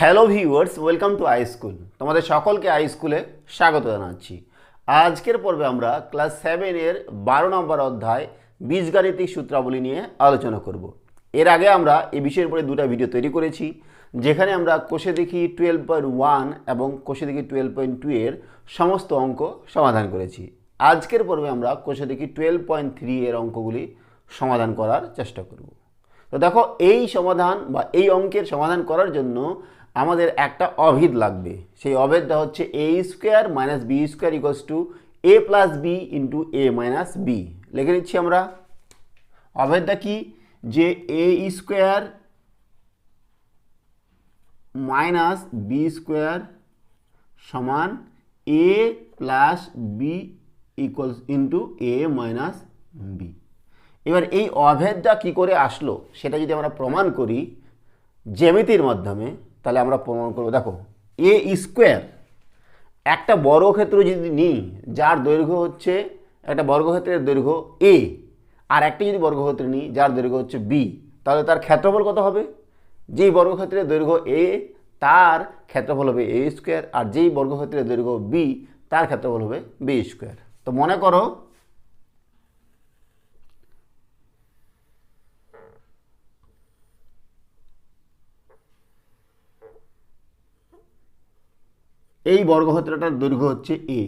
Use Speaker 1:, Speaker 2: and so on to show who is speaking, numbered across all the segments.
Speaker 1: Hello viewers, welcome to I school. তোমাদের সকলকে I স্কুলে স্বাগত জানাচ্ছি। আজকের পর্বে আমরা ক্লাস 7-এর 12 নম্বর অধ্যায় বীজগাণিতিক সূত্রাবলী নিয়ে আলোচনা করব। এর আগে আমরা এই বিষয়ের উপরে দুটো ভিডিও তৈরি করেছি, যেখানে আমরা কোষে দেখি 12.1 এবং কোষে দেখি 12.2 এর সমস্ত অঙ্ক সমাধান করেছি। আজকের পর্বে আমরা কোষে দেখি 12.3 এর অঙ্কগুলি সমাধান করার চেষ্টা করব। তো দেখো, এই সমাধান বা এই অঙ্কের সমাধান করার জন্য আমাদের একটা অভেদ লাগবে। সেই অভেদটা হচ্ছে a square minus B square equals to a plus B into a minus B. লিখে নিচ্ছি আমরা। অভেদটা কি? যে a square minus B square সমান a plus B equals into a minus B. এবার এই অভেদটা কি করে আসলো সেটা যদি আমরা প্রমাণ করি জ্যামিতির মাধ্যমে, তাহলে আমরা প্রমাণ করব। দেখো, এ স্কোয়ার একটা বর্গক্ষেত্র যদি নিই, যার দৈর্ঘ্য হচ্ছে একটা বর্গক্ষেত্রের দৈর্ঘ্য এ, আর একটা যদি বর্গক্ষেত্র নিই যার দৈর্ঘ্য হচ্ছে বি, তাহলে তার ক্ষেত্রফল কত হবে? যেই বর্গক্ষেত্রের দৈর্ঘ্য এ তার ক্ষেত্রফল হবে এ স্কোয়ার, আর যেই বর্গক্ষেত্রের দৈর্ঘ্য বি তার ক্ষেত্রফল হবে বি স্কোয়ার। তো মনে করো এই বর্গক্ষেত্রটার দৈর্ঘ্য হচ্ছে এ,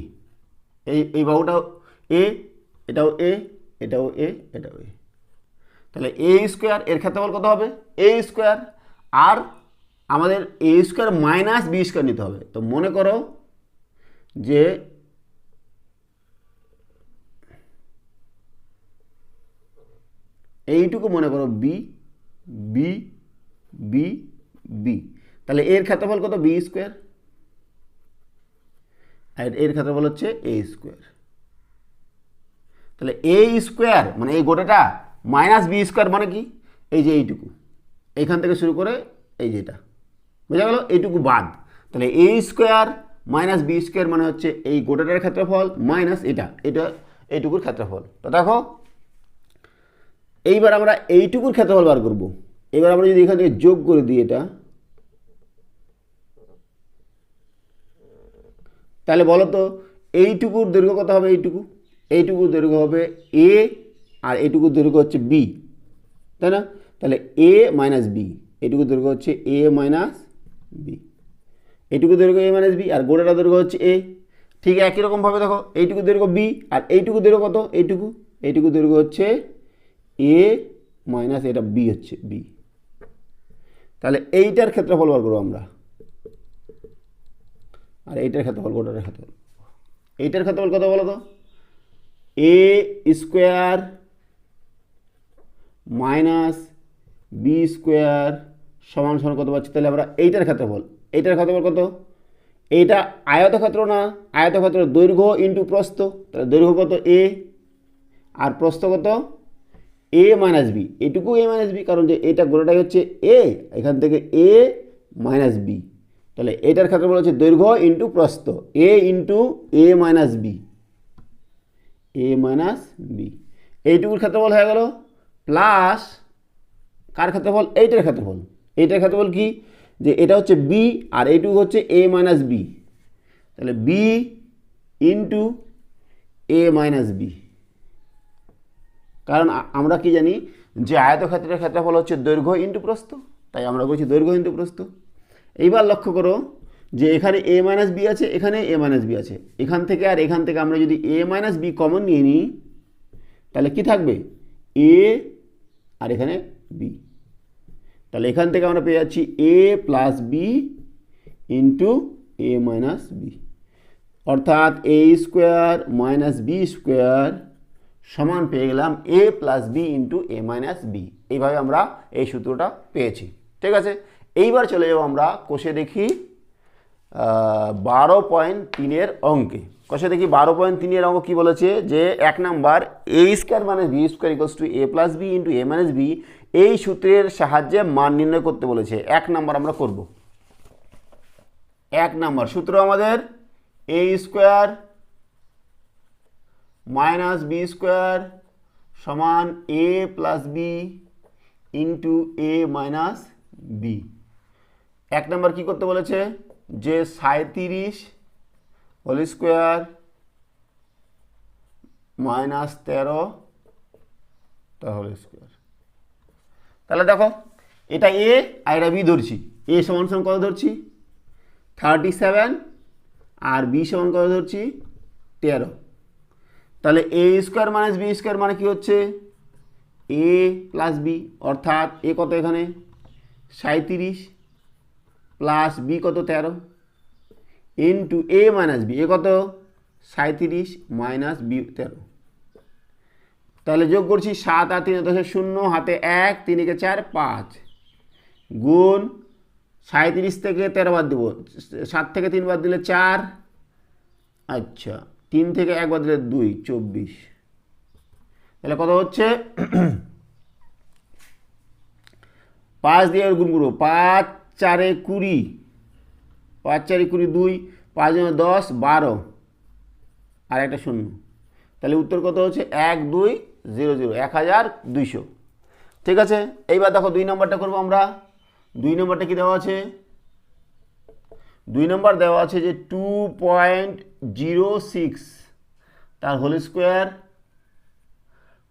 Speaker 1: এই বাহুটাও এ, এটাও এ, এটাও এ, এটাও এ। তাহলে এ স্কোয়ার এর ক্ষেত্রফল কত হবে? এ স্কোয়ার। আর আমাদের এ স্কোয়ার মাইনাস বি স্কোয়ার নিতে হবে। তো মনে করো যে এইটুকু মনে করো বি, বি, বি, বি। তাহলে এর ক্ষেত্রফল কত? B square. আর এর ক্ষেত্রফল হচ্ছে এ স্কোয়ার। তাহলে এ স্কোয়ার মানে এই গোটাটা মাইনাস বি স্কোয়ার মানে কি? এই যে এইটুকু, এইখান থেকে শুরু করে এই যেটা, বোঝা গেল? এইটুকু বাদ। তাহলে এ স্কোয়ার মাইনাস বি স্কোয়ার মানে হচ্ছে এই গোটাটার ক্ষেত্রফল মাইনাস এটা এটা এইটুকুর ক্ষেত্রফল। তো দেখো, এইবার আমরা এইটুকুর ক্ষেত্রফল বার করব। এবার আমরা যদি এখান থেকে যোগ করে দিই এটা, তাহলে বলো তো এইটুকুর দৈর্ঘ্য কত হবে? এইটুকুর দৈর্ঘ্য হবে এ, আর এইটুকুর দৈর্ঘ্য হচ্ছে বি, তাই না? তাহলে এ মাইনাস বি, এইটুকুর দৈর্ঘ্য হচ্ছে এ মাইনাস বি, এইটুকু দৈর্ঘ্য এ মাইনাস বি, আর গোটাটা দৈর্ঘ্য হচ্ছে এ। ঠিক একই রকমভাবে দেখো, এইটুকু দৈর্ঘ্য বি, আর এইটুকু দৈর্ঘ্য কত? এইটুকু দৈর্ঘ্য হচ্ছে এ মাইনাস এটা বি হচ্ছে বি। তাহলে এইটার ক্ষেত্রফল বার করবো আমরা, আর এইটার ক্ষেত্রফল, গোটাটার ক্ষেত্রফল। এইটার ক্ষেত্রফল কত বলো তো? এ স্কোয়ার মাইনাস বি স্কোয়ার সমান সমান কত পাচ্ছি? তাহলে আমরা এইটার ক্ষেত্রফল কত? এইটা আয়তক্ষেত্র না, আয়তক্ষেত্রের দৈর্ঘ্য ইন্টু প্রস্থ। তাহলে দৈর্ঘ্য কত? এ, আর প্রস্থ কত? এ মাইনাস বি। এইটুকু এ মাইনাস বি, কারণ যে এটা গোটাটাই হচ্ছে এ, এখান থেকে এ মাইনাস বি। তাহলে এটার ক্ষেত্রফল হচ্ছে দৈর্ঘ্য ইন্টু প্রস্থ, এ into A minus B, a minus B. এইটুকুর ক্ষেত্রফল হয়ে গেল, প্লাস কার ক্ষেত্রফল? এইটার ক্ষেত্রফল। এইটার ক্ষেত্রফল কি? যে এটা হচ্ছে বি, আর এইটুকু হচ্ছে এ মাইনাস বি। তাহলে বি ইন্টু এ মাইনাস বি। কারণ আমরা কি জানি যে আয়তক্ষেত্রের ক্ষেত্রফল হচ্ছে দৈর্ঘ্য ইন্টু প্রস্থ, তাই আমরা বলছি দৈর্ঘ্য ইন্টু প্রস্থ। এইবার লক্ষ্য করো যে এখানে এ মাইনাস বি আছে, এখানে এ মাইনাস বি আছে। এখান থেকে আর এখান থেকে আমরা যদি এ মাইনাস বি কমন নিয়ে নিই, তাহলে কি থাকবে? এ, আর এখানে বি। তাহলে এখান থেকে আমরা পেয়ে যাচ্ছি এ প্লাস বি ইন্টু এ মাইনাস বি, অর্থাৎ a square minus B square সমান পেয়ে গেলাম এ প্লাস বি ইন্টু এ মাইনাস বি। এইভাবে আমরা এই সূত্রটা পেয়েছি। ঠিক আছে, এইবার চলে যাবো আমরা কোষে দেখি 12.3 অঙ্কে। কোষে দেখি 12.3 অঙ্ক কী বলেছে? যে 1 number A square minus B square equals to A plus B into A minus B, এই সূত্রের সাহায্যে মান নির্ণয় করতে বলেছে। 1 নাম্বার আমরা করব। 1 নাম্বার সূত্র আমাদের এ স্কোয়ার মাইনাস বি স্কোয়ার সমান A plus B into A minus B. এক নম্বর কি করতে বলেছে, যে 37 হোল স্কোয়ার মাইনাস 13 তার হোল স্কোয়ার। তাহলে দেখো এটা এ আর এটা বি ধরছি, এ সমান সমান কত ধরছি 37 আর বি সমান কত ধরছি 13। তাহলে এ স্কোয়ার মাইনাস বি স্কোয়ার মানে কি হচ্ছে এ প্লাস বি, অর্থাৎ এ কত এখানে 37 প্লাস বি কত 13 ইন্টু এ মাইনাস বি, এ কত 37 মাইনাস বি 13। তাহলে যোগ করছি 7 আর 3 10 0, হাতে 1, 3 × 4 5, গুণ 37 থেকে 13 বাদ দেবো, 7 থেকে 3 বাদ দিলে 4, আচ্ছা 3 থেকে 1 বাদ দিলে 2, 24। তাহলে কত হচ্ছে 5 দিয়ে গুণ করবো, 5 4 20, 5 4 20, 2, 5 10 12 আর একটা 0। তাহলে উত্তর কত হচ্ছে 1200, 1200। ঠিক আছে, এইবার দেখো 2 নম্বরটা করবো আমরা। 2 নম্বরটা কি দেওয়া আছে, 2 নম্বর দেওয়া আছে যে 2.06 তার হোল স্কোয়ার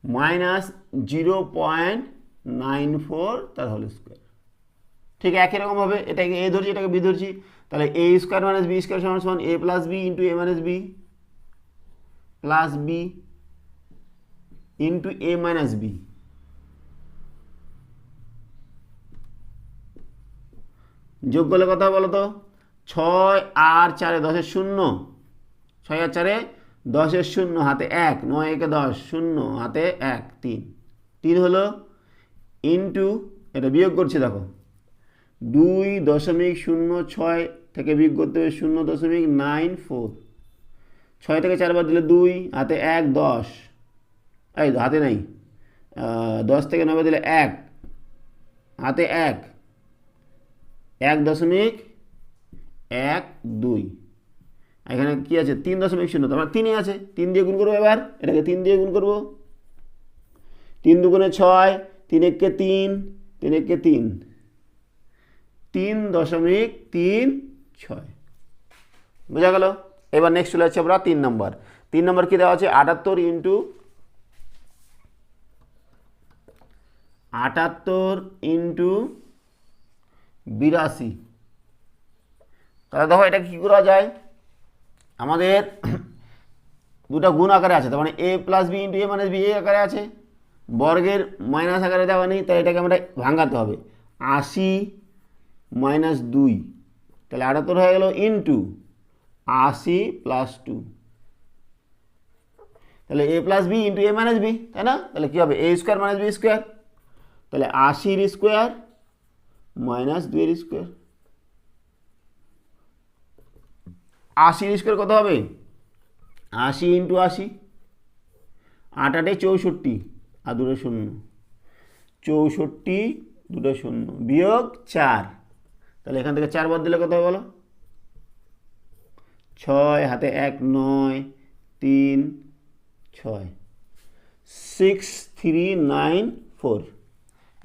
Speaker 1: মাইনাস 0.94 তার হোল স্কোয়ার। ঠিক একই রকম হবে, এটাকে এ ধরছি এটাকে বি ধরছি, তাহলে এ স্কোয়ার মাইনাস বি স্কোয়ার সমান সমান A plus B into A minus B plus B into A minus B. যোগ করলে কথা বলো তো, 6 আর 4 10 0, 6 আর 4 10 0, হাতে 1, 9 1 10, 0 হাতে 1, 3 হলো ইন্টু, এটা বিয়োগ করছি দেখো 2.06 থেকে বিয়োগ করতে হবে 0.94, 6 থেকে 4 বাদ দিলে 2, হাতে 1 10, এই হাতে নাই, 10 থেকে 9 বাদ দিলে 1, হাতে 1, 1.12, এখানে কি আছে 3.0, তোমার 3 আছে, 3 দিয়ে গুণ করবো। এবার এটাকে 3 দিয়ে গুণ করবো, 3 দুগুণে 6, 3 একে 3, 3 একে 3, 3.36। বোঝা গেল? এবার নেক্সট চলে যাচ্ছে আমরা 3 নম্বর। 3 নম্বর কি দেওয়া আছে 78 ইন্টু 82। তাহলে দেখো এটা কি করা যায়, আমাদের দুটা গুণ আকারে আছে, তার মানে A plus B into A minus B এই আকারে আছে, বর্গের মাইনাস আকারে দেওয়া নেই, তাই এটাকে আমরা ভাঙাতে হবে 80 মাইনাস 2, তাহলে 78 হয়ে গেল ইন্টু 80 প্লাস 2। তাহলে A plus B into A minus b, তাই না? তাহলে কী হবে এ স্কোয়ার মাইনাস বি স্কোয়ার, তাহলে 80 স্কোয়ার মাইনাস 2 স্কোয়ার। 80 স্কোয়ার কত হবে 80 ইন্টু 80, 8 8 64 আর 2 0, 64 2 0 বিয়োগ 4, তাহলে এখান থেকে 4 বাদ দিলে কত হবে বলো, 6 হাতে 1 9 3 6, 6394।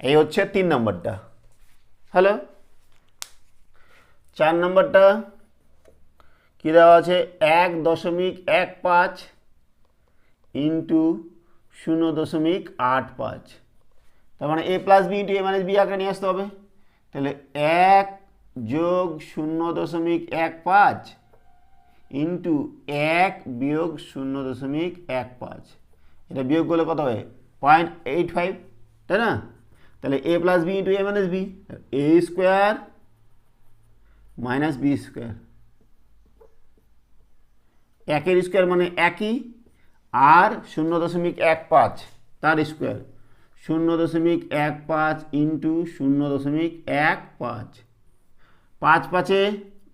Speaker 1: এই হচ্ছে 3 নম্বরটা। হ্যালো, 4 নম্বরটা কি দেওয়া আছে 1.15 ইন্টু 0.85, তার মানে A plus B into A minus B আকারে নিয়ে আসতে হবে। তাহলে 1 যোগ 0.15 ইন্টু 1 বিয়োগ 0.15, এটা বিয়োগ করলে কত হবে 0.85, তাই না? তাহলে A plus B into A minus B, A square minus B square, 1 square মানে 1 আর 0.15 তার স্কোয়ার, 0.15 ইন্টু 0.15, 5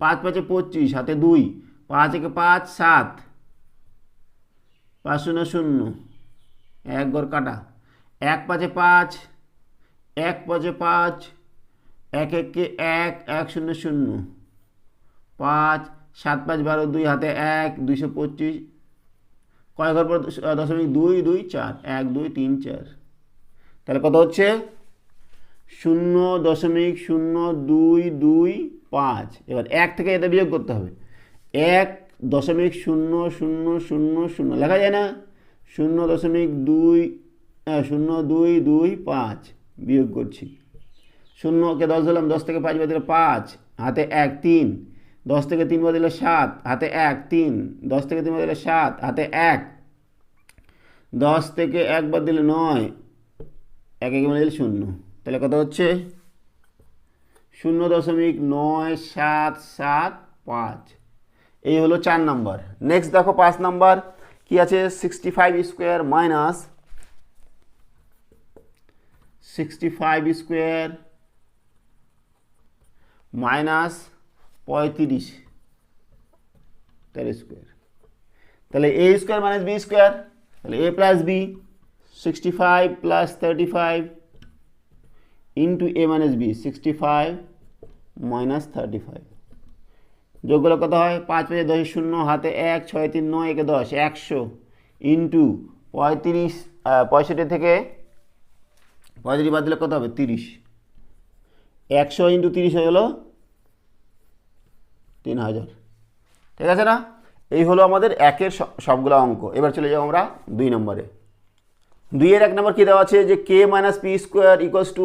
Speaker 1: 5 25, হাতে 2, 5 1 5 7, 5 0 0, 1 ঘর কাটা, 1 5 5, 1 5 5, 1 1 1, 1 0 0, 5 7 5 12, 2 হাতে 1, 225, কয় ঘর পর 0.2 2 4, 1 2 3 4, তাহলে কত হচ্ছে 0.0225। এবার 1 থেকে এটা বিয়োগ করতে হবে, 1.0000 লেখা যায় না, 0.0225 বিয়োগ করছি। 0কে 10 দিলাম, 10 থেকে 5 বাদ দিলে 5, হাতে 1 3, 10 থেকে 3 বাদ দিলে 7, হাতে 1 3, 10 থেকে 3 বাদ দিলে 7, হাতে 1, 10 থেকে 1 বাদ দিলে 9, 1 1 বাদ দিলে 0। তাহলে কত হচ্ছে 0.9775। এই হলো 4 নাম্বার। নেক্সট দেখো 5 নাম্বার কি আছে, 65 স্কোয়ার মাইনাস 65 স্কোয়ার মাইনাস 35 তার স্কোয়ার। তাহলে এ স্কোয়ার মাইনাস বি স্কোয়ার, তাহলে A plus B 65 plus 35 into A minus B 65 minus 35। যোগগুলো কত হয়, 5 5 10 0, হাতে 1, 6 3 9 1 10, 100 ইন্টু 35, 65 থেকে 35 বাদ দিলে কত হবে 30, 100 ইন্টু 30 হয়ে গেল 3000। ঠিক আছে না? এই হলো আমাদের একের সবগুলো অঙ্ক। এবার চলে যাবো আমরা 2 নম্বরে। 2 এর 1 নম্বর কী দেওয়া আছে, যে K minus P square equals to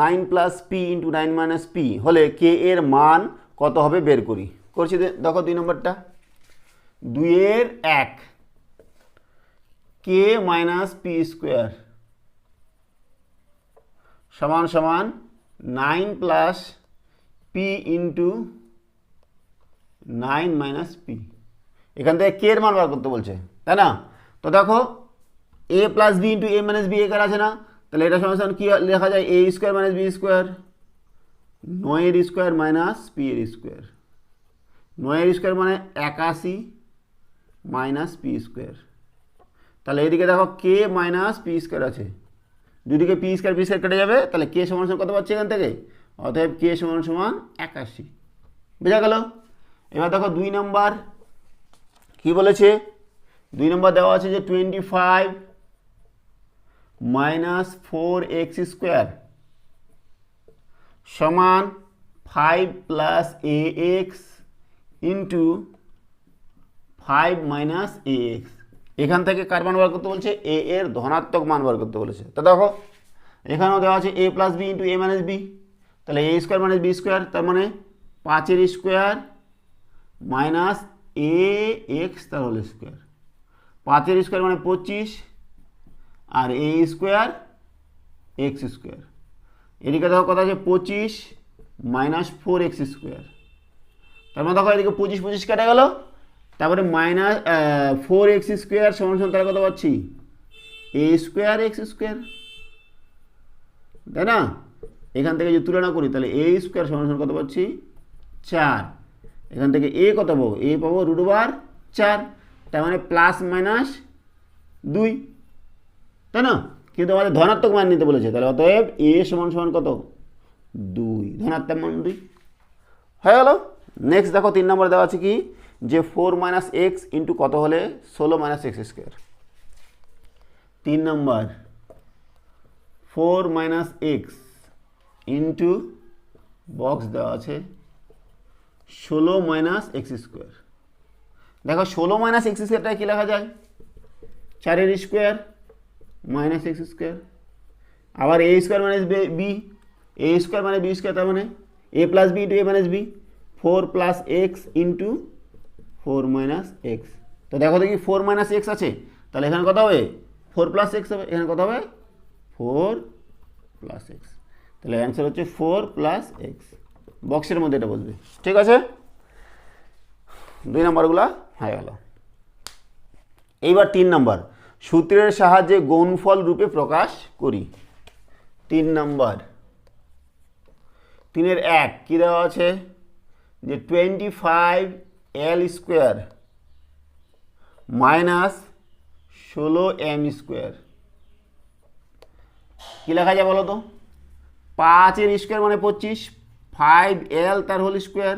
Speaker 1: 9 plus P into 9 minus P হলে কে এর মান কত হবে বের করি। করছি, দেখো 2 নম্বরটা। 2 এর 1 কে মাইনাস পি স্কোয়ার সমান সমান 9 plus P into 9 minus P. এখান থেকে কে এর মান বার করতে বলছে, তাই না? তো দেখো A plus B into A minus B এখানে আছে না, তাহলে এটা সমান সমান কী লেখা যায়, এ স্কোয়ার মাইনাস বি স্কোয়ার, 9 এর স্কোয়ার মাইনাস পি এর স্কোয়ার। 9 এর স্কোয়ার মানে 81 মাইনাস পি স্কোয়ার। তাহলে এদিকে দেখো কে মাইনাস পি স্কোয়ার আছে, দুদিকে পি স্কোয়ার কেটে যাবে, তাহলে কে সমান সমান কত পাচ্ছি এখান থেকে, অতএব কে সমান সমান 81। বোঝা গেল? এবার দেখো 2 নম্বর কি বলেছে, 2 নম্বর দেওয়া আছে যে 25 মাইনাস 4x স্কোয়ার সমান 5 প্লাস এ এক্স ইন্টু 5 মাইনাস এ এক্স। এখান থেকে কার মান বার করতে বলছে, এ এর ধনাত্মক মান বার করতে বলেছে। তো দেখো এখানেও দেওয়া আছে এ প্লাস বি ইন্টু এ মাইনাস বি, তাহলে এ স্কোয়ার মাইনাস বি স্কোয়ার, তার মানে 5 এর স্কোয়ার মাইনাস এ এক্স তার হোল স্কোয়ার। 5 এর স্কোয়ার মানে 25 আর এ স্কোয়ার এক্স স্কোয়ার। এদিকে দেখো কথা আছে 25 মাইনাস 4x স্কোয়ার, তার মানে দেখো এদিকে 25 25 কেটে গেল, তারপরে মাইনাস 4x স্কোয়ার সমান সমান তাহলে কত পাচ্ছি, এ স্কোয়ার এক্স স্কোয়ার, তাই না? এখান থেকে যদি তুলনা করি তাহলে এ স্কোয়ার সমান সমান কত পাচ্ছি 4, এখান থেকে এ কত পাবো, এ পাবো √4, তার মানে প্লাস মাইনাস 2, তাই না? কিন্তু আমাদের ধনাত্মক মান নিতে বলেছে, তাহলে অতএব এ সমান সমান কত 2, ধনাত্মক মান 2 হয়ে গেল। নেক্সট দেখো 3 নম্বর দেওয়া আছে কি, যে 4 মাইনাস এক্স ইন্টু কত হলে 16 মাইনাস এক্স স্কোয়ার। 3 নম্বর 4 মাইনাস এক্স ইন্টু বক্স দেওয়া আছে 16 মাইনাস এক্স স্কোয়ার। দেখো 16 মাইনাস এক্স স্কোয়ারটা কী লেখা যায়, 4 এর স্কোয়ার মাইনাস এক্স স্কোয়ার, আবার A square minus B, A square মানে বি স্কোয়ার, তার মানে A plus B into A minus B, 4 plus X into 4 minus X. তো দেখো দেখি 4 মাইনাস এক্স আছে, তাহলে এখানে কত হবে 4 প্লাস এক্স হবে, এখানে কত হবে 4 প্লাস এক্স, তাহলে অ্যান্সার হচ্ছে 4 প্লাস এক্স। বক্সের মধ্যে এটা বসবে, ঠিক আছে? 2 নম্বরগুলো হয়ে গেল। এইবার 3 নম্বর, সূত্রের সাহায্যে গুণফল রূপে প্রকাশ করি। 3 নম্বর 3 এর 1 কী দেওয়া আছে, যে 25 এল স্কোয়ার মাইনাস 16 এম স্কোয়ার। কী লেখা যায় বলো তো, 5 এর স্কোয়ার মানে 25, 5 এল তার হোল স্কোয়ার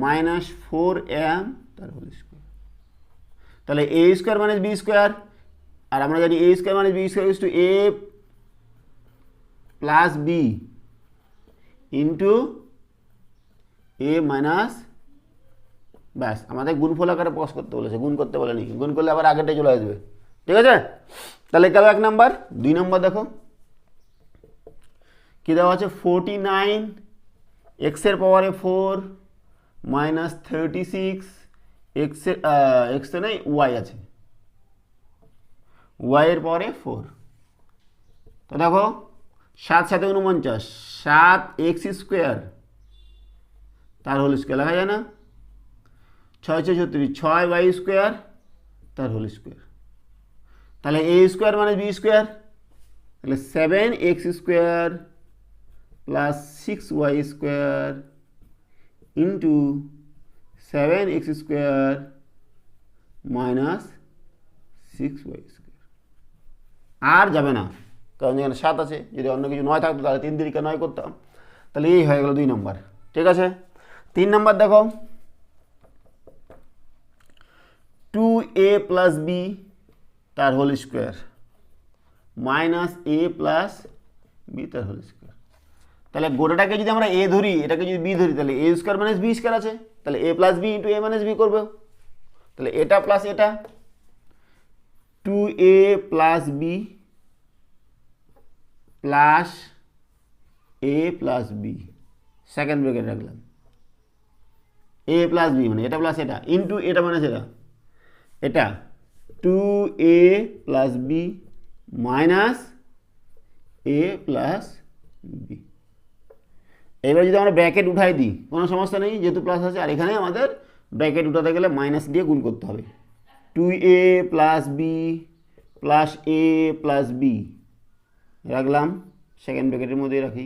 Speaker 1: মাইনাস 4 এম তার হোল স্কোয়ার। তাহলে এ স্কোয়ার মাইনাস বি স্কোয়ার, আর আমরা জানি A square minus B square is to A plus B into A minus, ব্যাস আমাদের গুণফল আকারে প্রকাশ করতে বলেছে, গুণ করতে বলেনি, গুণ করলে আবার আগেরটাই চলে আসবে। ঠিক আছে, তাহলে গেল 1 নাম্বার। 2 নম্বর দেখো কী দেওয়া আছে, 49 এক্সের পাওয়ারে 4 মাইনাস 36 এক্সের এক্স তো নেই, ওয়াই আছে, ওয়াইয়ের পাওয়ারে 4। তো দেখো 7 7 49, 7 এক্স স্কোয়ার তার হোল স্কোয়ার লেখা যায় না, 6 6 36, 6 ওয়াই স্কোয়ার তার হোল স্কোয়ার। তাহলে এ স্কোয়ার মানে বি স্কোয়ার, তাহলে 7 X square plus 6 Y square into 7 X square minus 6 Y square. আর যাবে না, কারণ এখানে 7 আছে, যদি অন্য কিছু 9 থাকতো তাহলে 3 3 9 করতাম। তাহলে এই হয়ে গেল 2 নম্বর। ঠিক আছে, 3 নম্বর দেখো 2a প্লাস বি তার হোল স্কোয়ার মাইনাস এ প্লাস বি তার হোল স্কোয়ার। তাহলে গোটাটাকে যদি আমরা এ ধরি, এটাকে যদি বি ধরি, তাহলে এ স্কোয়ার মাইনাস বি স্কোয়ার আছে, তাহলে A plus B into A minus B করবো। তাহলে এটা প্লাস এটা, 2a প্লাস বি প্লাস এ প্লাস বি, সেকেন্ড ব্র্যাকেট রাখলাম, এ প্লাস বি মানে এটা প্লাস এটা ইন্টু এটা মাইনাস এটা, এটা 2a প্লাস বি মাইনাস এ প্লাস বি। এবার যদি আমরা ব্র্যাকেট উঠাই দিই কোনো সমস্যা নেই, যেহেতু প্লাস আছে, আর এখানে আমাদের ব্র্যাকেট উঠাতে গেলে মাইনাস দিয়ে গুণ করতে হবে। 2a প্লাস বি প্লাস এ প্লাস বি রাখলাম, সেকেন্ড ব্র্যাকেটের মধ্যে রাখি,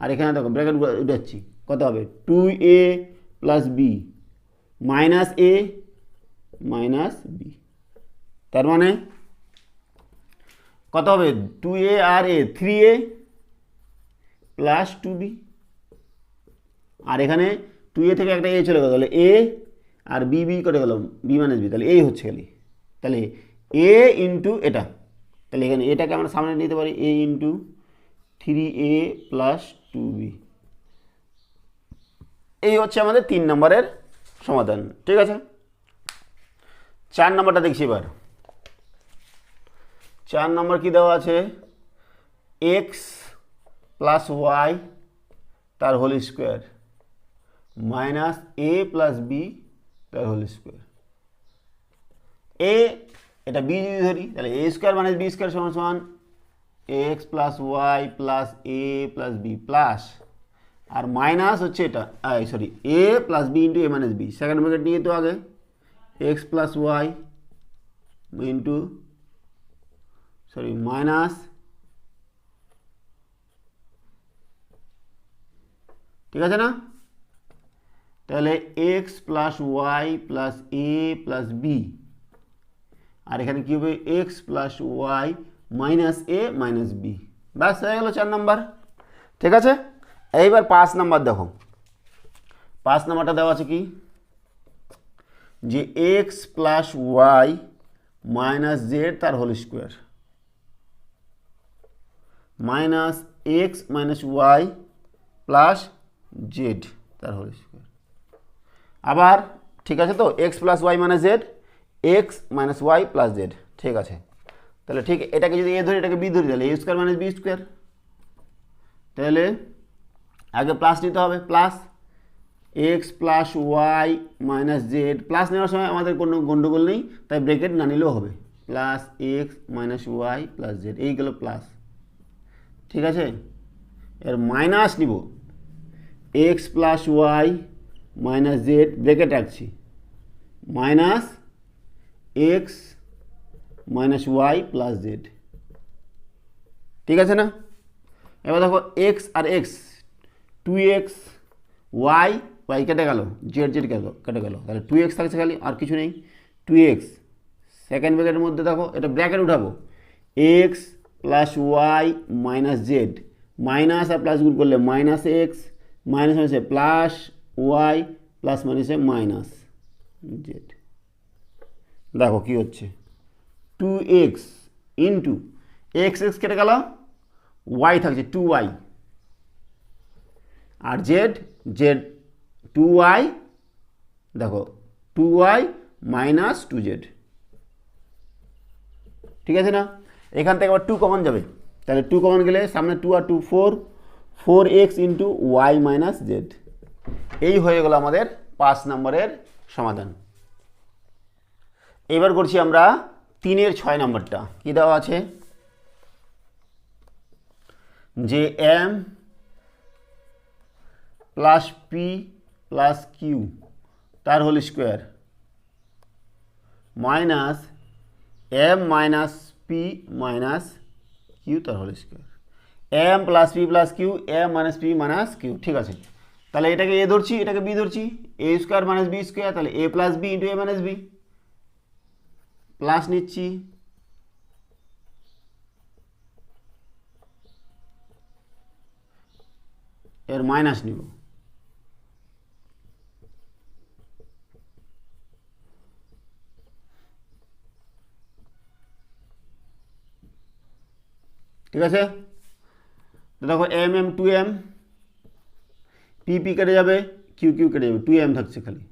Speaker 1: আর এখানে দেখো ব্র্যাকেট উঠাচ্ছি, কত হবে 2a প্লাস বি মাইনাস এ মাইনাস বি, তার মানে কত হবে 2a আর এ 3a প্লাস 2b, আর এখানে 2a থেকে একটা এ চলে গেল, তাহলে এ আর বি বি করে গেল, বি মাইনাস বি, তাহলে এই হচ্ছে খালি, তাহলে এ ইন্টু এটা, তাহলে এখানে এটাকে আমরা সামনে নিতে পারি, এ ইন্টু 3a প্লাস 2b। এই হচ্ছে আমাদের 3 নম্বরের সমাধান। ঠিক আছে, 4 নম্বরটা দেখছি এবার। 4 নম্বর কি দেওয়া আছে, এক্স প্লাস ওয়াই তার হোল স্কোয়ার মাইনাস এ প্লাস বি তার হোল স্কোয়ার। এ এটা বি যদি ধরি, তাহলে এ স্কোয়ার মাইনাস বি স্কোয়ার সমান সমান এক্স প্লাস ওয়াই প্লাস এ প্লাস বি প্লাস, আর মাইনাস হচ্ছে এটা, sorry A plus B into A minus B, second bracket নিয়ে তো আগে X plus Y into sorry minus, ঠিক আছে না, তাহলে এক্স প্লাস ওয়াই প্লাস এ প্লাস বি, আর এখানে কী হবে এক্স প্লাস ওয়াই মাইনাস এ মাইনাস বি, ব্যাস হয়ে গেল 4 নম্বর। ঠিক আছে, এইবার 5 নম্বর দেখো, 5 নম্বরটা দেওয়া আছে কি, যে X plus Y minus Z তার whole square minus X minus Y plus Z তার হোল স্কোয়ার। আবার ঠিক আছে তো, X plus Y minus Z, X minus Y plus Z, ঠিক আছে। তাহলে ঠিক এটাকে যদি এ ধরি, এটাকে বি ধরি, তাহলে এ স্কোয়ার মাইনাস বি স্কোয়ার, তাহলে আগে প্লাস নিতে হবে, plus X plus Y minus Z, plus নেওয়ার সময় আমাদের কোনো গন্ডগোল নেই, তাই ব্র্যাকেট না নিলেও হবে, plus X minus Y plus Z, এই গেল প্লাস। ঠিক আছে, এর মাইনাস নিব, X plus Y minus Z bracket রাখছি, minus X minus Y plus Z. ঠিক আছে না, এবার দেখো এক্স আর এক্স, 2x ওয়াই ওয়াই কেটে গেল, জেড জেড কেটে গেল, তাহলে 2x থাকছে খালি, আর কিছু নেই, 2x সেকেন্ড ব্র্যাকেটের মধ্যে দেখো এটা ব্র্যাকেট উঠাবো, X plus Y minus Z, minus আর প্লাস গুণ করলে মাইনাস এক্স মাইনাস মাইনাসে প্লাস ওয়াই প্লাস মাইনাসে মাইনাস জেড। দেখো কি হচ্ছে, 2x ইন্টু এক্স এক্স কেটে গেল, ওয়াই থাকছে 2y, আর জেড 2y, দেখো 2y মাইনাস 2z, ঠিক আছে না? এখান থেকে আবার 2 কমন যাবে, তাহলে 2 কমন গেলে সামনে 2 আর 2 4x into Y minus Z. এই হয়ে গেল আমাদের 5 নম্বরের সমাধান। এবার করছি আমরা 3-এর 6 নম্বরটা। কি দেওয়া আছে? যে m plus P plus Q তার whole square minus m minus P minus Q তার whole square, m plus P plus Q, m minus P minus Q, ঠিক আছে? তাহলে এটাকে এ ধরছি, এটাকে বি ধরছি, A square minus B square, তাহলে A plus B into A minus B, plus নিচ্ছি এর মাইনাস নিব, ঠিক আছে? দেখো M M 2m, P P কেটে যাবে, কিউ কিউ কেটে যাবে, 2m থাকছে খালি।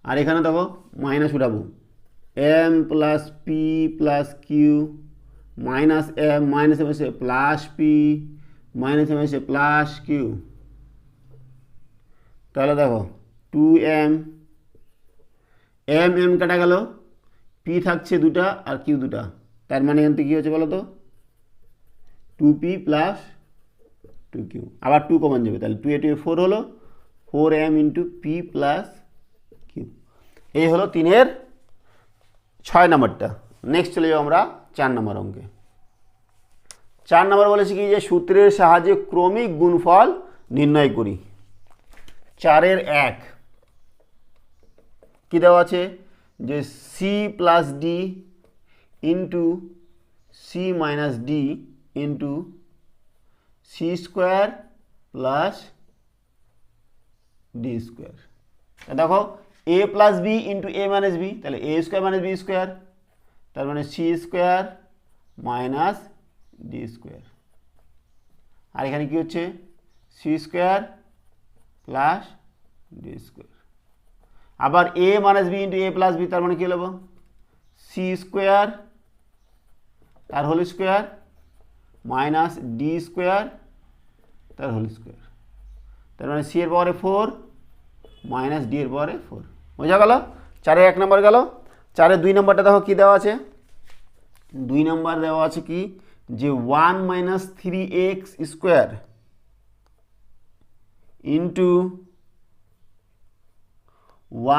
Speaker 1: আর এখানে দেখো মাইনাস উঠাবো, m plus P plus Q minus m minus M এসে প্লাস পি মাইনাস এম এসে প্লাস কিউ, তাহলে দেখো 2m, m কাটা গেল, পি থাকছে দুটা আর কিউ দুটা, তার মানে এখান থেকে কী হচ্ছে বলো তো? 2p প্লাস 2q, আবার 2 কমন যাবে, তাহলে 2 2 4 হলো 4m into P plus Q. এই হলো 3-এর 6 নম্বরটা। নেক্সট চলে যাবো আমরা 4 নম্বর অঙ্কে। 4 নম্বর বলেছি কি যে সূত্রের সাহায্যে ক্রমিক গুণফল নির্ণয় করি। 4-এর 1 কি দেওয়া আছে? যে C plus D into C minus D into C square plus D square. দেখো A plus B into A minus B, তাহলে এ স্কোয়ার মাইনাস বি স্কোয়ার, তার মানে C square minus D square. আর এখানে কি হচ্ছে? C square plus D square. আবার A minus B into A plus B, তার মানে কী হলো? সি স্কোয়ার তার whole square minus D square তার হোল স্কোয়ার, তার মানে সি এর পাওয়ারে 4 মাইনাস ডি এর পাওয়ারে 4। বোঝা গেল? 4-এর 1 নম্বর গেল। 4-এর 2 নম্বরটা দেখো কী দেওয়া আছে? 2 নম্বর দেওয়া আছে কি যে 1 minus 3x square into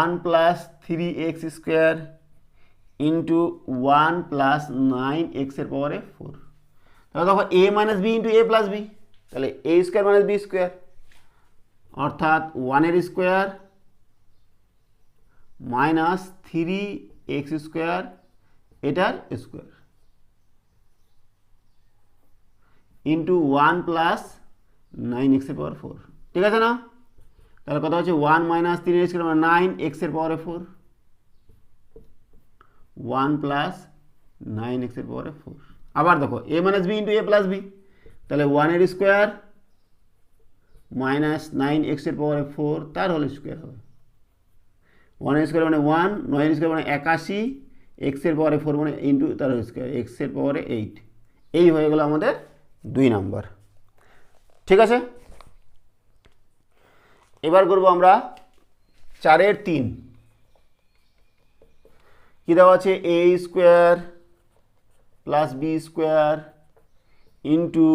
Speaker 1: 1 plus 3x square into 1 plus 9x এর পাওয়ারে 4। তাহলে দেখো এ minus B into A plus B, তাহলে এ স্কোয়ার মাইনাস বি স্কোয়ার, অর্থাৎ 1-এর স্কোয়ার মাইনাস 3x স্কোয়ার এটার স্কোয়ার ইন্টু 1 প্লাস 9x এর পাওয়ার 4, ঠিক আছে না? তাহলে কথা হচ্ছে 1 মাইনাস 3x স্কোয়ার মানে 9x এর পাওয়ারে 4, 1 প্লাস 9x এর পাওয়ারে 4। আবার দেখো এ minus B into A plus B, তাহলে 1-এর স্কোয়ার মাইনাস 9x এর পাওয়ারে 4 তার হোল স্কোয়ার হবে। 1-এর স্কোয়ার মানে 1, 9-এর স্কোয়ার মানে 81, x এর পাওয়ারে 4 মানে ইন্টু তার হোল স্কোয়ার, x এর পাওয়ারে 8। এই হয়ে গেল আমাদের 2 নম্বর, ঠিক আছে? এবার করব আমরা 4-এর 3। কি দেওয়া আছে? A square plus B square into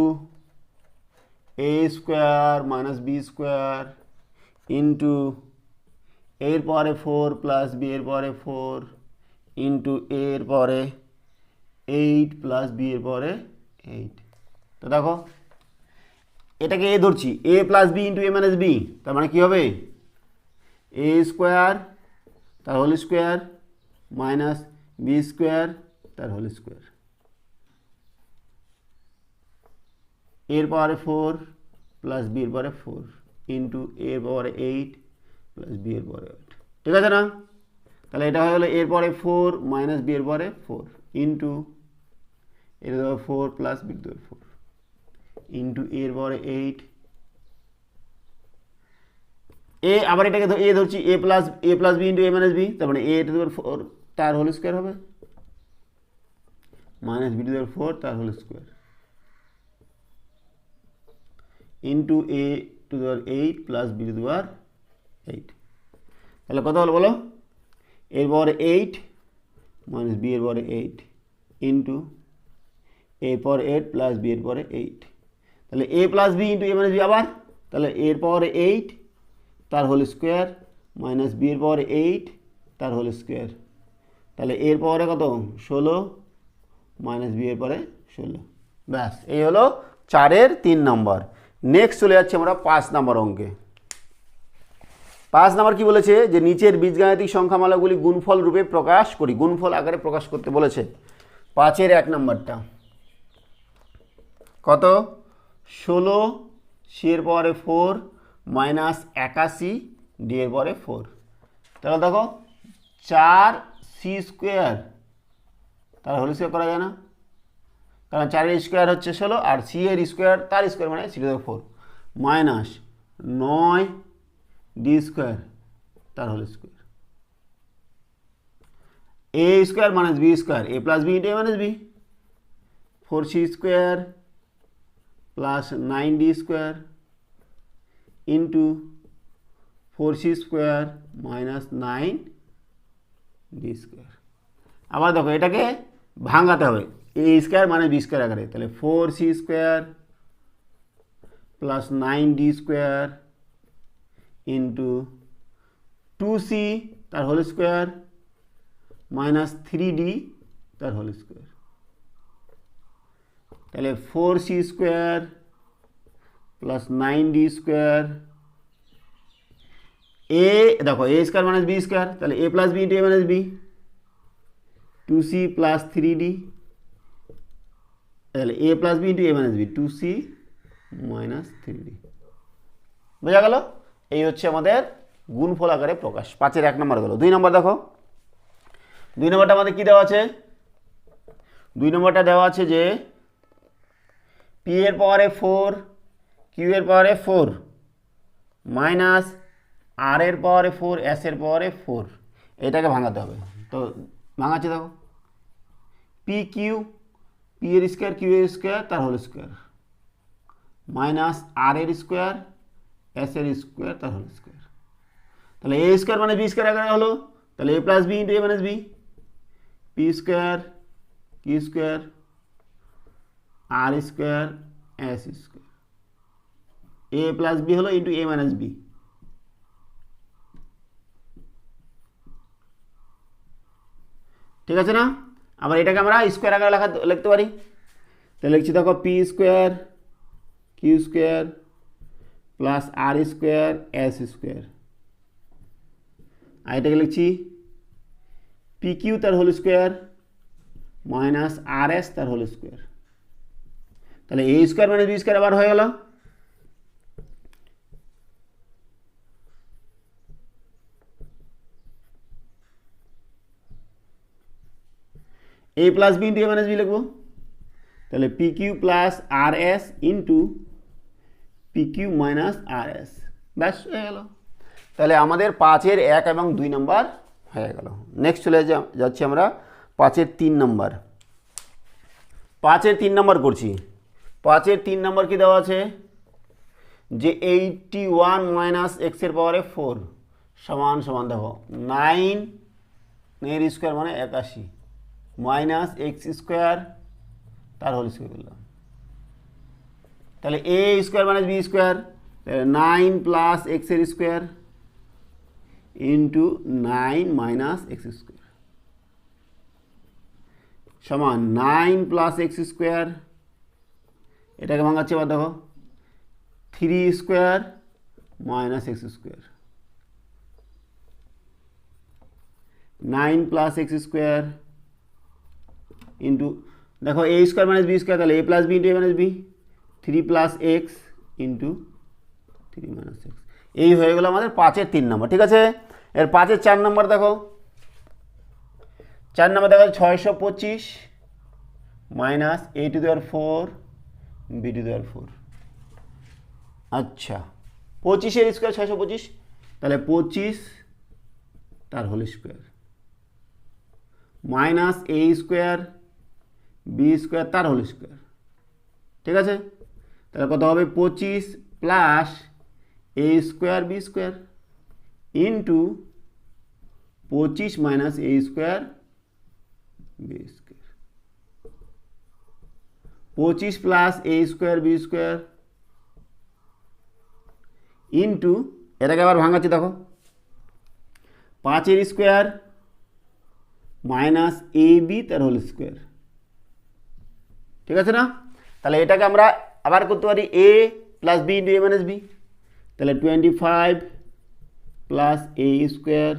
Speaker 1: A square minus B square into এর পাওয়ারে 4 প্লাস বি এর পাওয়ারে 4 ইন্টু এর পাওয়ারে 8 প্লাস বি এর পাওয়ারে 8। তো দেখো এটাকে এ ধরছি, A plus B into A minus B, তার মানে কী হবে? এ স্কোয়ার তার whole square minus B square তার হোল স্কোয়ার, এর পাওয়ারে 4 প্লাস বি এর পাওয়ারে 4 ইন্টু এর পাওয়ারে 8 প্লাস বি এর পাওয়ারে 8, ঠিক আছে না? তাহলে এটা হয়ে গেলো এর পাওয়ারে 4 মাইনাস বি এর পাওয়ারে 4 ইন্টু এর 4 প্লাস বি এর 4। ইন্টু এর পরে 8 এ, আবার এটাকে এ ধরছি A plus B into A minus B, তার মানে এ টু দি পাওয়ার 4 তার হোল স্কোয়ার হবে minus B to the power 4 তার whole square into A to the power 8 plus B to the power 8। তাহলে কত হলো বলো, এর পরে 8 মাইনাস বি এর পরে 8 ইন্টু এর পরে 8 প্লাস বি এর পরে 8। তাহলে A plus B into A minus B, আবার তাহলে এর পরে 8 তার হোল স্কোয়ার মাইনাস বি এর পরে 8 তার হোল স্কোয়ার, তাহলে এর পরে কত 16 মাইনাস বি এর পরে 16। ব্যাস, এই হলো 4-এর 3 নম্বর। নেক্সট চলে যাচ্ছে আমরা 5 নম্বর অঙ্কে। 5 নম্বর কি বলেছে, যে নিচের বীজগাণিতিক সংখ্যামালাগুলি গুণফল রূপে প্রকাশ করি, গুণফল আকারে প্রকাশ করতে বলেছে। 5-এর 1 নম্বরটা কত, 16 সি এর পরে 4 মাইনাস 81 ডি এর পরে 4। তাহলে দেখো 4 সি স্কোয়ার তার হোল স্কোয়ার করা যায় না, কারণ 4-এর স্কোয়ার হচ্ছে 16 আর সি এর স্কোয়ার তার স্কোয়ার মানে 4 মাইনাস 9 ডি স্কোয়ার তার whole square, A square minus B square, A plus B into A minus B, 4 C square plus 9 D square into 4 C square minus 9 D square. আবার দেখো এটাকে ভাঙাতে হবে, এ স্কোয়ার মানে বি স্কোয়ার আকারে, তাহলে 4 C square plus 9 D square into 2 C তার whole square minus 3 D তার হোল স্কোয়ার, তাহলে 4 C square plus 9 D square, এ দেখো এ স্কোয়ার মাইনাস বি স্কোয়ার, তাহলে A plus B into A minus B, 2c plus 3d, তাহলে A plus B into A minus B, 2c minus 3d। বোঝা গেল? এই হচ্ছে আমাদের গুণফল আকারে প্রকাশ। 5-এর 1 নম্বর গেল। 2 নম্বর দেখো, 2 নম্বরটা আমাদের কি দেওয়া আছে, 2 নম্বরটা দেওয়া আছে যে পি এর পাওয়ারে 4 কিউ এর পাওয়ারে 4 মাইনাস আর এর পাওয়ারে 4 এস এর পাওয়ারে 4, এটাকে ভাঙাতে হবে। তো ভাঙাচ্ছে দেখো, পি কিউ, পি এর স্কোয়ার কিউ এর স্কোয়ার তার হোল স্কোয়ার মাইনাস আর এর স্কোয়ার এস এর স্কোয়ার তার হোল স্কোয়ার, তাহলে এ স্কোয়ার মানে বি স্কোয়ার আকারে হলো, তাহলে A plus B into A minus B, P square Q square R square S square, A plus B হলো ইন্টু এ minus B. ঠিক আছে না? আবার এটাকে আমরা স্কোয়ার আকারে লিখতে পারি, তাহলে লিখছি দেখো P square Q square plus R square S square, আর এটাকে লিখছি পি কিউ তার whole square minus R S তার হোল স্কোয়ার, তাহলে এ স্কোয়ার মাইনাস বি স্কোয়ার আবার হয়ে গেল, A plus B into A minus B লিখবো, তাহলে P Q plus R S into P Q minus R S, ব্যাস হয়ে গেল। তাহলে আমাদের 5-এর 1 এবং 2 নম্বর হয়ে গেল। নেক্সট চলে যাচ্ছি আমরা 5-এর 3 নম্বর। 5-এর 3 নম্বর করছি। 5-এর 3 নম্বর কি দেওয়া আছে, যে 81 মাইনাস এক্স এর পাওয়ারে 4 সমান সমান দেখো 9 এর স্কোয়ার মানে 81 মাইনাস এক্স স্কোয়ার তার হোল স্কোয়ার করলাম, তাহলে এ square minus B square, 9 plus X এর square into 9 minus X square সমান 9 প্লাস এক্স স্কোয়ার, এটাকে ভাঙাচ্ছে এবার দেখো 3 square minus X square, 9 plus X square into দেখো এ স্কোয়ার মাইনাস বি স্কোয়ার, তাহলে A plus B into A minus B, 3 plus X into 3 minus X. এই হয়ে গেল আমাদের 5-এর 3 নম্বর। ঠিক আছে, এর 5-এর 4 নম্বর দেখো, 4 নম্বর দেখো 625 minus A to the power 4 B to the power 4। আচ্ছা 25-এর স্কোয়ার 625, তাহলে 25 তার হোল স্কোয়ার মাইনাস এ স্কোয়ার বি স্কোয়ার তার হোল স্কোয়ার। ঠিক আছে, তাহলে কত হবে 25 প্লাস এ square B square into 25 minus এ স্কোয়ার বি স্কোয়ার, 25 প্লাস এ স্কোয়ার বি স্কোয়ার ইন্টু, এটাকে আবার ভাঙাচ্ছি দেখো, 5-এর স্কোয়ার মাইনাস এ বি তার হোল স্কোয়ার। ঠিক আছে না, তাহলে এটাকে আমরা আবার করতে পারি A plus B into A minus B, তাহলে 25 plus A square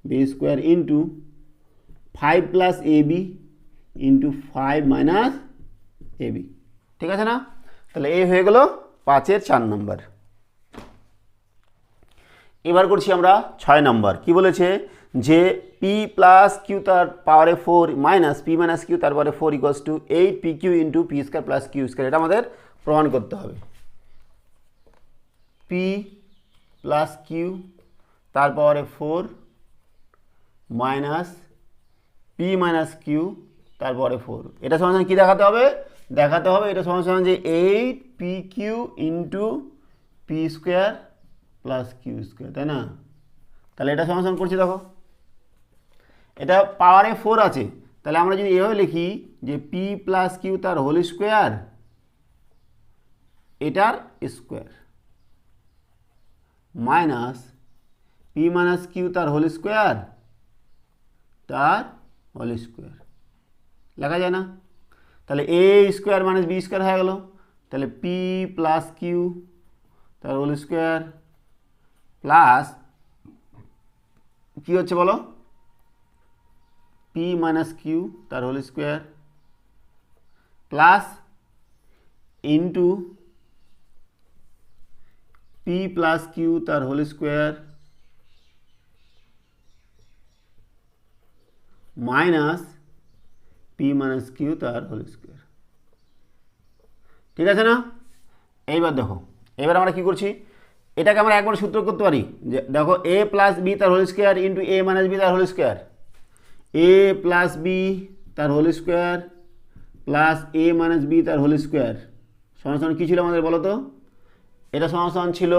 Speaker 1: B square into 5 plus A B into 5 minus A B. ঠিক আছে না, তাহলে এই হয়ে গেল 5-এর 4 নম্বর। এবার করছি আমরা 6 নম্বর। কি বলেছে যে পি প্লাস কিউ তার পাওয়ারে 4 মাইনাস পি মাইনাস কিউ তার পাওয়ারে 4 equals to 8 P Q into P square plus Q square. এটা আমাদের প্রমাণ করতে হবে। পি প্লাস কিউ তার পাওয়ারে 4 মাইনাস পি মাইনাস কিউ তার পাওয়ারে 4, এটা সমান কি দেখাতে হবে? দেখাতে হবে এটা সমান যে 8 P Q into P square plus Q square, তাই না? তাহলে এটা সমান করছি, দেখো এটা পাওয়ারে 4 আছে, তাহলে আমরা যদি এভাবে লিখি যে পি প্লাস কিউ তার হোল স্কোয়ার এটার square minus P minus Q তার হোল স্কোয়ার তার হোল স্কোয়ার, লেখা যায় না? তাহলে এ স্কোয়ার মাইনাস বি স্কোয়ার হয়ে গেল, তাহলে পি প্লাস কিউ তার হোল স্কোয়ার প্লাস কি হচ্ছে বলো, পি মাইনাস কিউ তার whole square plus into P plus Q তার whole square minus P minus Q তার হোল স্কোয়ার। ঠিক আছে না? এইবার দেখো, এবার আমরা কি করছি, এটাকে আমরা একবার সূত্র করতে পারি যে দেখো এ প্লাস বি তার হোল স্কোয়ার ইন্টু এ মাইনাস বি তার whole square, A plus B তার whole square plus A minus B তার হোল স্কোয়ার সমান সমান কী ছিল আমাদের বলো তো? এটা সমান সমান ছিল,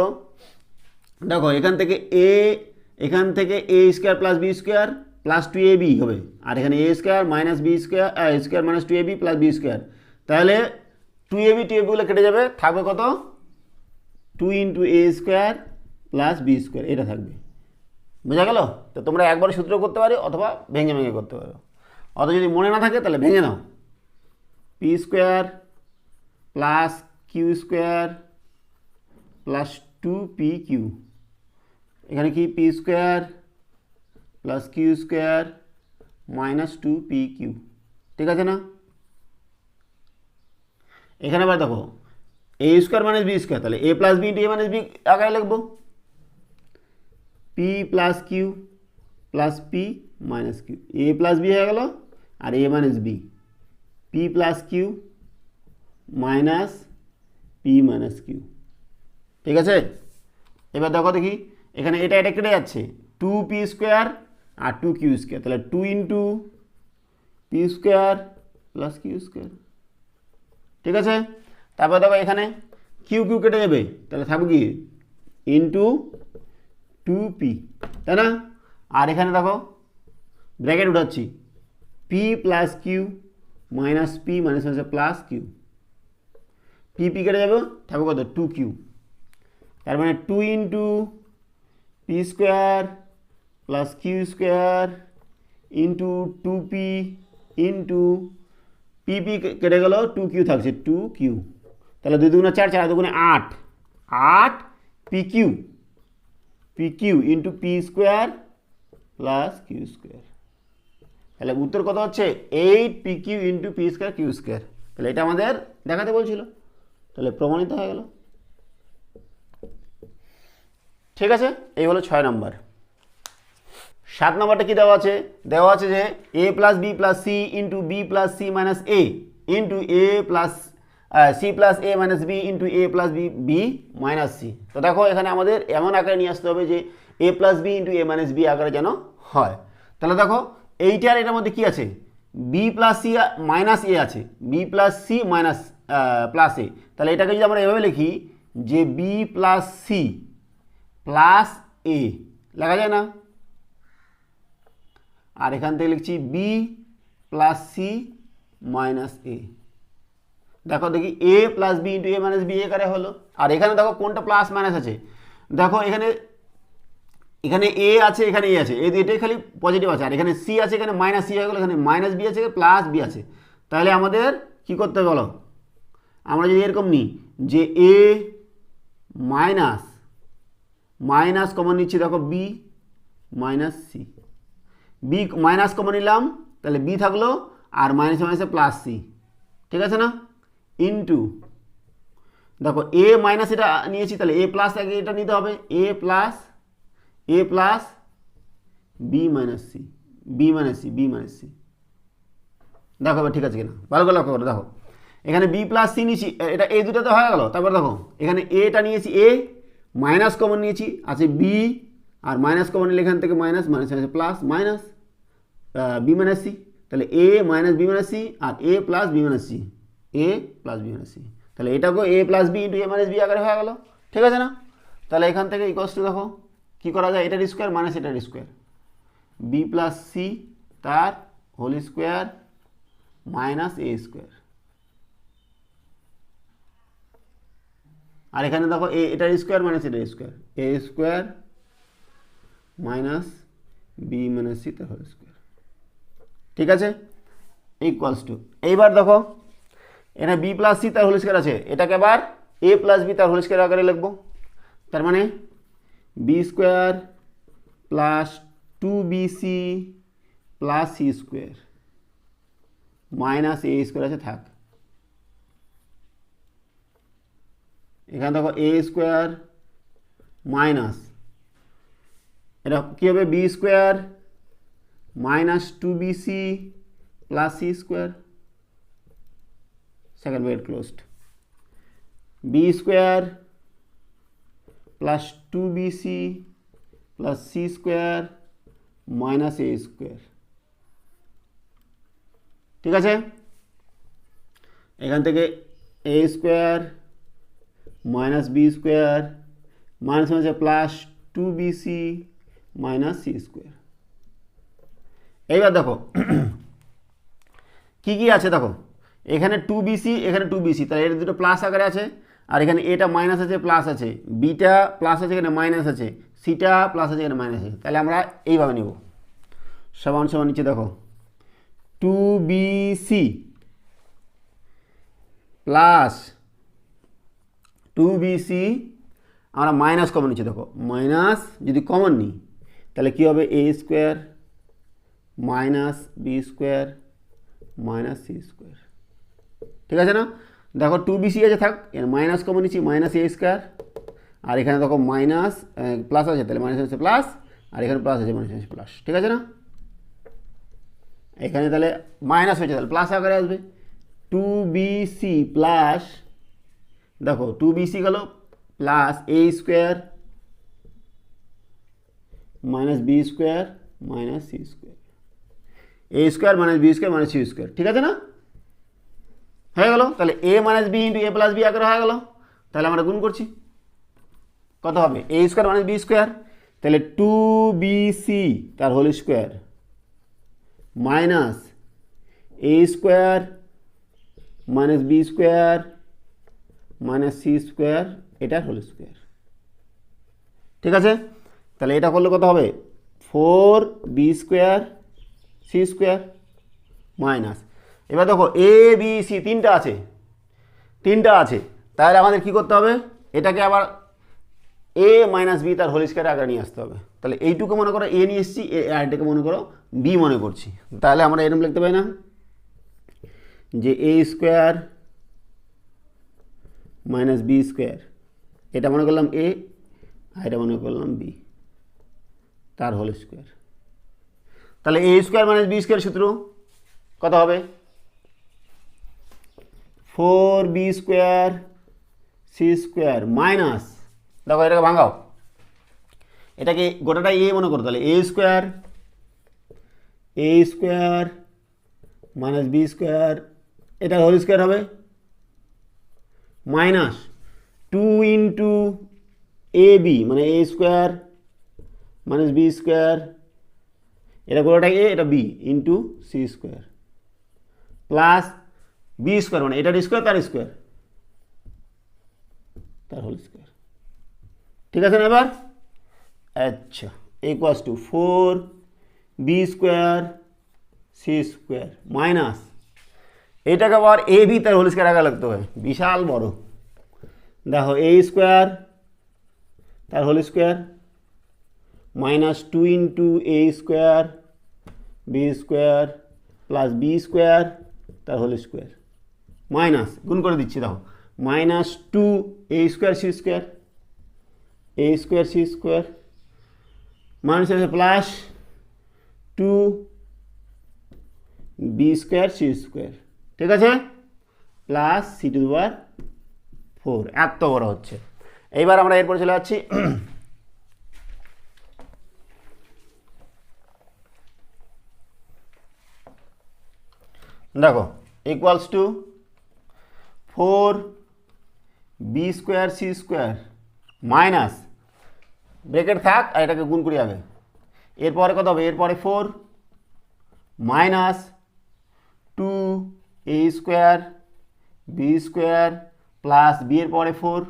Speaker 1: দেখো এখান থেকে A square plus B square plus 2ab হবে, আর এখানে A square minus B square square minus 2ab plus B square, তাহলে 2ab কেটে যাবে, থাকবে কত 2 ইন্টু এ স্কোয়ার প্লাস বি স্কোয়ার, এটা থাকবে। বোঝা গেল? তো তোমরা একবার সূত্র করতে পারো অথবা ভেঙে ভেঙে করতে পারো, অথবা যদি মনে না থাকে তাহলে ভেঙে নাও। P square plus Q square plus two P Q, এখানে কি P square plus Q square minus two P Q. ঠিক আছে না? এখানে আবার দেখো এ স্কোয়ার মাইনাস বি স্কোয়ার, তাহলে A plus B into A minus B আগে লিখবো, P plus Q plus P minus Q, A plus B হয়ে গেল আর A minus B, P plus Q minus P minus Q. ঠিক আছে, এবার দেখো দেখি এখানে এটা কেটে যাচ্ছে, 2p স্কোয়ার আর 2q স্কোয়ার, তাহলে 2 into P square plus Q square. ঠিক আছে, তারপর দেখো এখানে কিউ কিউ কেটে যাবে, তাহলে থাকবে কি ইন্টু 2p, তাই না? আর এখানে দেখো ব্র্যাকেট উঠাচ্ছি, P plus Q minus P minus হচ্ছে প্লাস কিউ, পি কেটে যাবে, থাকবে কত 2q, তার মানে 2 into P square plus Q square into 2p into P কেটে গেল, 2q থাকছে 2q, তাহলে 2 দুগুণে 4, 4 দুগুণে 8, 8 pq into P square plus Q square, তাহলে উত্তর কত হচ্ছে 8pq into P square Q square. তাহলে এটা আমাদের দেখাতে বলছিল, তাহলে প্রমাণিত হয়ে গেল। ঠিক আছে, এই হলো 6 নম্বর। 7 নম্বরটা কি দেওয়া আছে? দেওয়া আছে যে A plus B plus C into B plus C minus A into A plus C plus A minus B into A plus B B minus C. তো দেখো এখানে আমাদের এমন আকারে নিয়ে আসতে হবে যে A plus B into A minus B আকারে যেন হয়। তাহলে দেখো এইটার এটার মধ্যে কি আছে, B plus C minus A আছে, B plus C minus plus A. তাহলে এটাকে যদি আমরা এভাবে লিখি যে B plus C plus A লেখা যায় না, আর এখান থেকে লিখছি B plus C minus A. দেখো দেখি A plus B into A minus B এ কারে হলো। আর এখানে দেখো কোনটা প্লাস মাইনাস আছে, দেখো এখানে এখানে এ আছে এখানে এ আছে, এই দুইটাই খালি পজিটিভ আছে, আর এখানে সি আছে এখানে মাইনাস সি হয়ে গেলো, এখানে মাইনাস বি আছে প্লাস বি আছে। তাহলে আমাদের কি করতে হবে বলো, আমরা যদি এরকম নিই যে এ মাইনাস মাইনাস কমন নিচ্ছি, দেখো B minus C, B minus common নিলাম তাহলে বি থাকলো, আর মাইনাস মাইনাসে প্লাস সি, ঠিক আছে না, ইন্টু দেখো এ মাইনাস এটা নিয়েছি তাহলে এ প্লাস আগে এটা নিতে হবে, A plus B minus C, B minus C, B minus C. দেখো ঠিক আছে কিনা, ভালো করে লক্ষ্য করো। দেখো এখানে বি প্লাস সি নিয়েছি, এটা এই দুটোতে হয়ে গেল। তারপর দেখো এখানে এটা নিয়েছি, এ মাইনাস কমন নিয়েছি আছে বি, আর মাইনাস কমন নিলে এখান থেকে মাইনাস মাইনাস আছে plus minus B minus C. তাহলে A minus B minus C আর A plus B minus C, A plus B minus C. তাহলে এটাকেও A plus B into A minus B আকারে হয়ে গেল, ঠিক আছে না। তাহলে এখান থেকে ইকুয়ালস টু দেখো কী করা যায়, এটার স্কোয়ার মাইনাস এটার স্কোয়ার, বি প্লাস সি তার হোল স্কোয়ার মাইনাস এ স্কোয়ার। আর এখানে দেখো এটার স্কোয়ার মাইনাস এটার স্কোয়ার, এ square minus B minus C তার হোল স্কোয়ার, ঠিক আছে, ইকুয়ালস টু। এইবার দেখো এখানে বি প্লাস সি তার হোল স্কোয়ার আছে, এটাকে আবার এ প্লাস বি তার হোল স্কোয়ার আকারে লিখবো। তার মানে B square plus two B C plus C square minus এ স্কোয়ার আছে থাক। এখানে দেখো এ স্কোয়ার মাইনাস এটা কী হবে, B square minus two B C plus C square, second bracket closed, B square plus two B C plus C square minus এ square, ঠিক আছে। এখান থেকে A square minus B square minus minus plus two B C minus C square. এইবার দেখো কি কি আছে, দেখো এখানে টু বি সি এখানে টু বি সি, তাহলে এটা দুটো প্লাস আকারে আছে, আর এখানে এটা মাইনাস আছে প্লাস আছে, বিটা প্লাস আছে এখানে মাইনাস আছে, সিটা প্লাস আছে এখানে মাইনাস আছে। তাহলে আমরা এইভাবে নেব, সমান সমান নিচে দেখো two B C plus two B C, আমরা মাইনাস কমন নিচ্ছি, দেখো মাইনাস যদি কমন নিই তাহলে কী হবে, এ square minus B square minus C square, ঠিক আছে না। দেখো টু বি সি আছে থাক, এর মাইনাস কমন নিচ্ছি মাইনাস এ স্কোয়ার, আর এখানে দেখো মাইনাস প্লাস আছে তাহলে মাইনাস আছে প্লাস, আর এখানে প্লাস আছে মাইনাস আছে প্লাস, ঠিক আছে না। এখানে তাহলে মাইনাস হয়েছে তাহলে প্লাস আকারে আসবে, টু বি সি প্লাস দেখো টু বি সি গেল প্লাস এ square minus B square minus C square, এ square minus B square minus C square, ঠিক আছে না, হয়ে গেল। তাহলে A minus B into A plus B আকারে হয়ে গেল। তাহলে আমরা গুণ করছি, কত হবে, এ স্কোয়ার মাইনাস বি স্কোয়ার, তাহলে টু বি সি তার হোল স্কোয়ার মাইনাস এ square minus B square minus C square এটার হোল স্কোয়ার, ঠিক আছে। তাহলে এটা করলে কত হবে, four B square C square minus, এবার দেখো এ বি সি তিনটা আছে, তাহলে আমাদের কি করতে হবে, এটাকে আবার এ মাইনাস বি তার হোল স্কোয়ার আগে নিয়ে আসতে হবে। তাহলে এইটুকু মনে করো এ নিয়ে এসেছি, আর এটাকে মনে করো বি মনে করছি, তাহলে আমরা এরকম লিখতে পারি না যে এ স্কোয়ার মাইনাস বি স্কোয়ার, এটা মনে করলাম এ আর এটা মনে করলাম বি তার হোল স্কোয়ার। তাহলে এ স্কোয়ার মাইনাস বি স্কোয়ার সূত্র কত হবে, 4b square C square minus, দেখো এটাকে ভাঙাও, এটাকে গোটাটা এ মনে করো, তাহলে এ স্কোয়ার মাইনাস বি স্কোয়ার, এটা হোল স্কোয়ার হবে, মাইনাস 2 ইন্টু এ বি মানে এ স্কোয়ার মাইনাস বি স্কোয়ার, এটা গোটাটা এ এটা B into C square plus B square মানে এটার স্কোয়ার তার হোল স্কোয়ার। ঠিক আছে না এবার? আচ্ছা, equals to 4b square C square minus, এটাকে আবার এ বি তার হোল স্কোয়ার আগে লাগতে হবে, বিশাল বড়, দেখো এ স্কোয়ার তার হোল স্কোয়ার মাইনাস 2 ইন্টু এ square B square plus B square তার হোল স্কোয়ার মাইনাস, গুণ করে দিচ্ছি, দেখো minus 2 A square C square minus আছে plus 2 B square C square, ঠিক আছে, plus C to the power 4, এত বড় হচ্ছে। এইবার আমরা এরপর চলে যাচ্ছি দেখো equals to 4b square C square minus, bracket থাক আর এটাকে গুণ করি আগে, এরপরে কত হবে, এরপরে 4 minus 2a square B square plus B এর পরে 4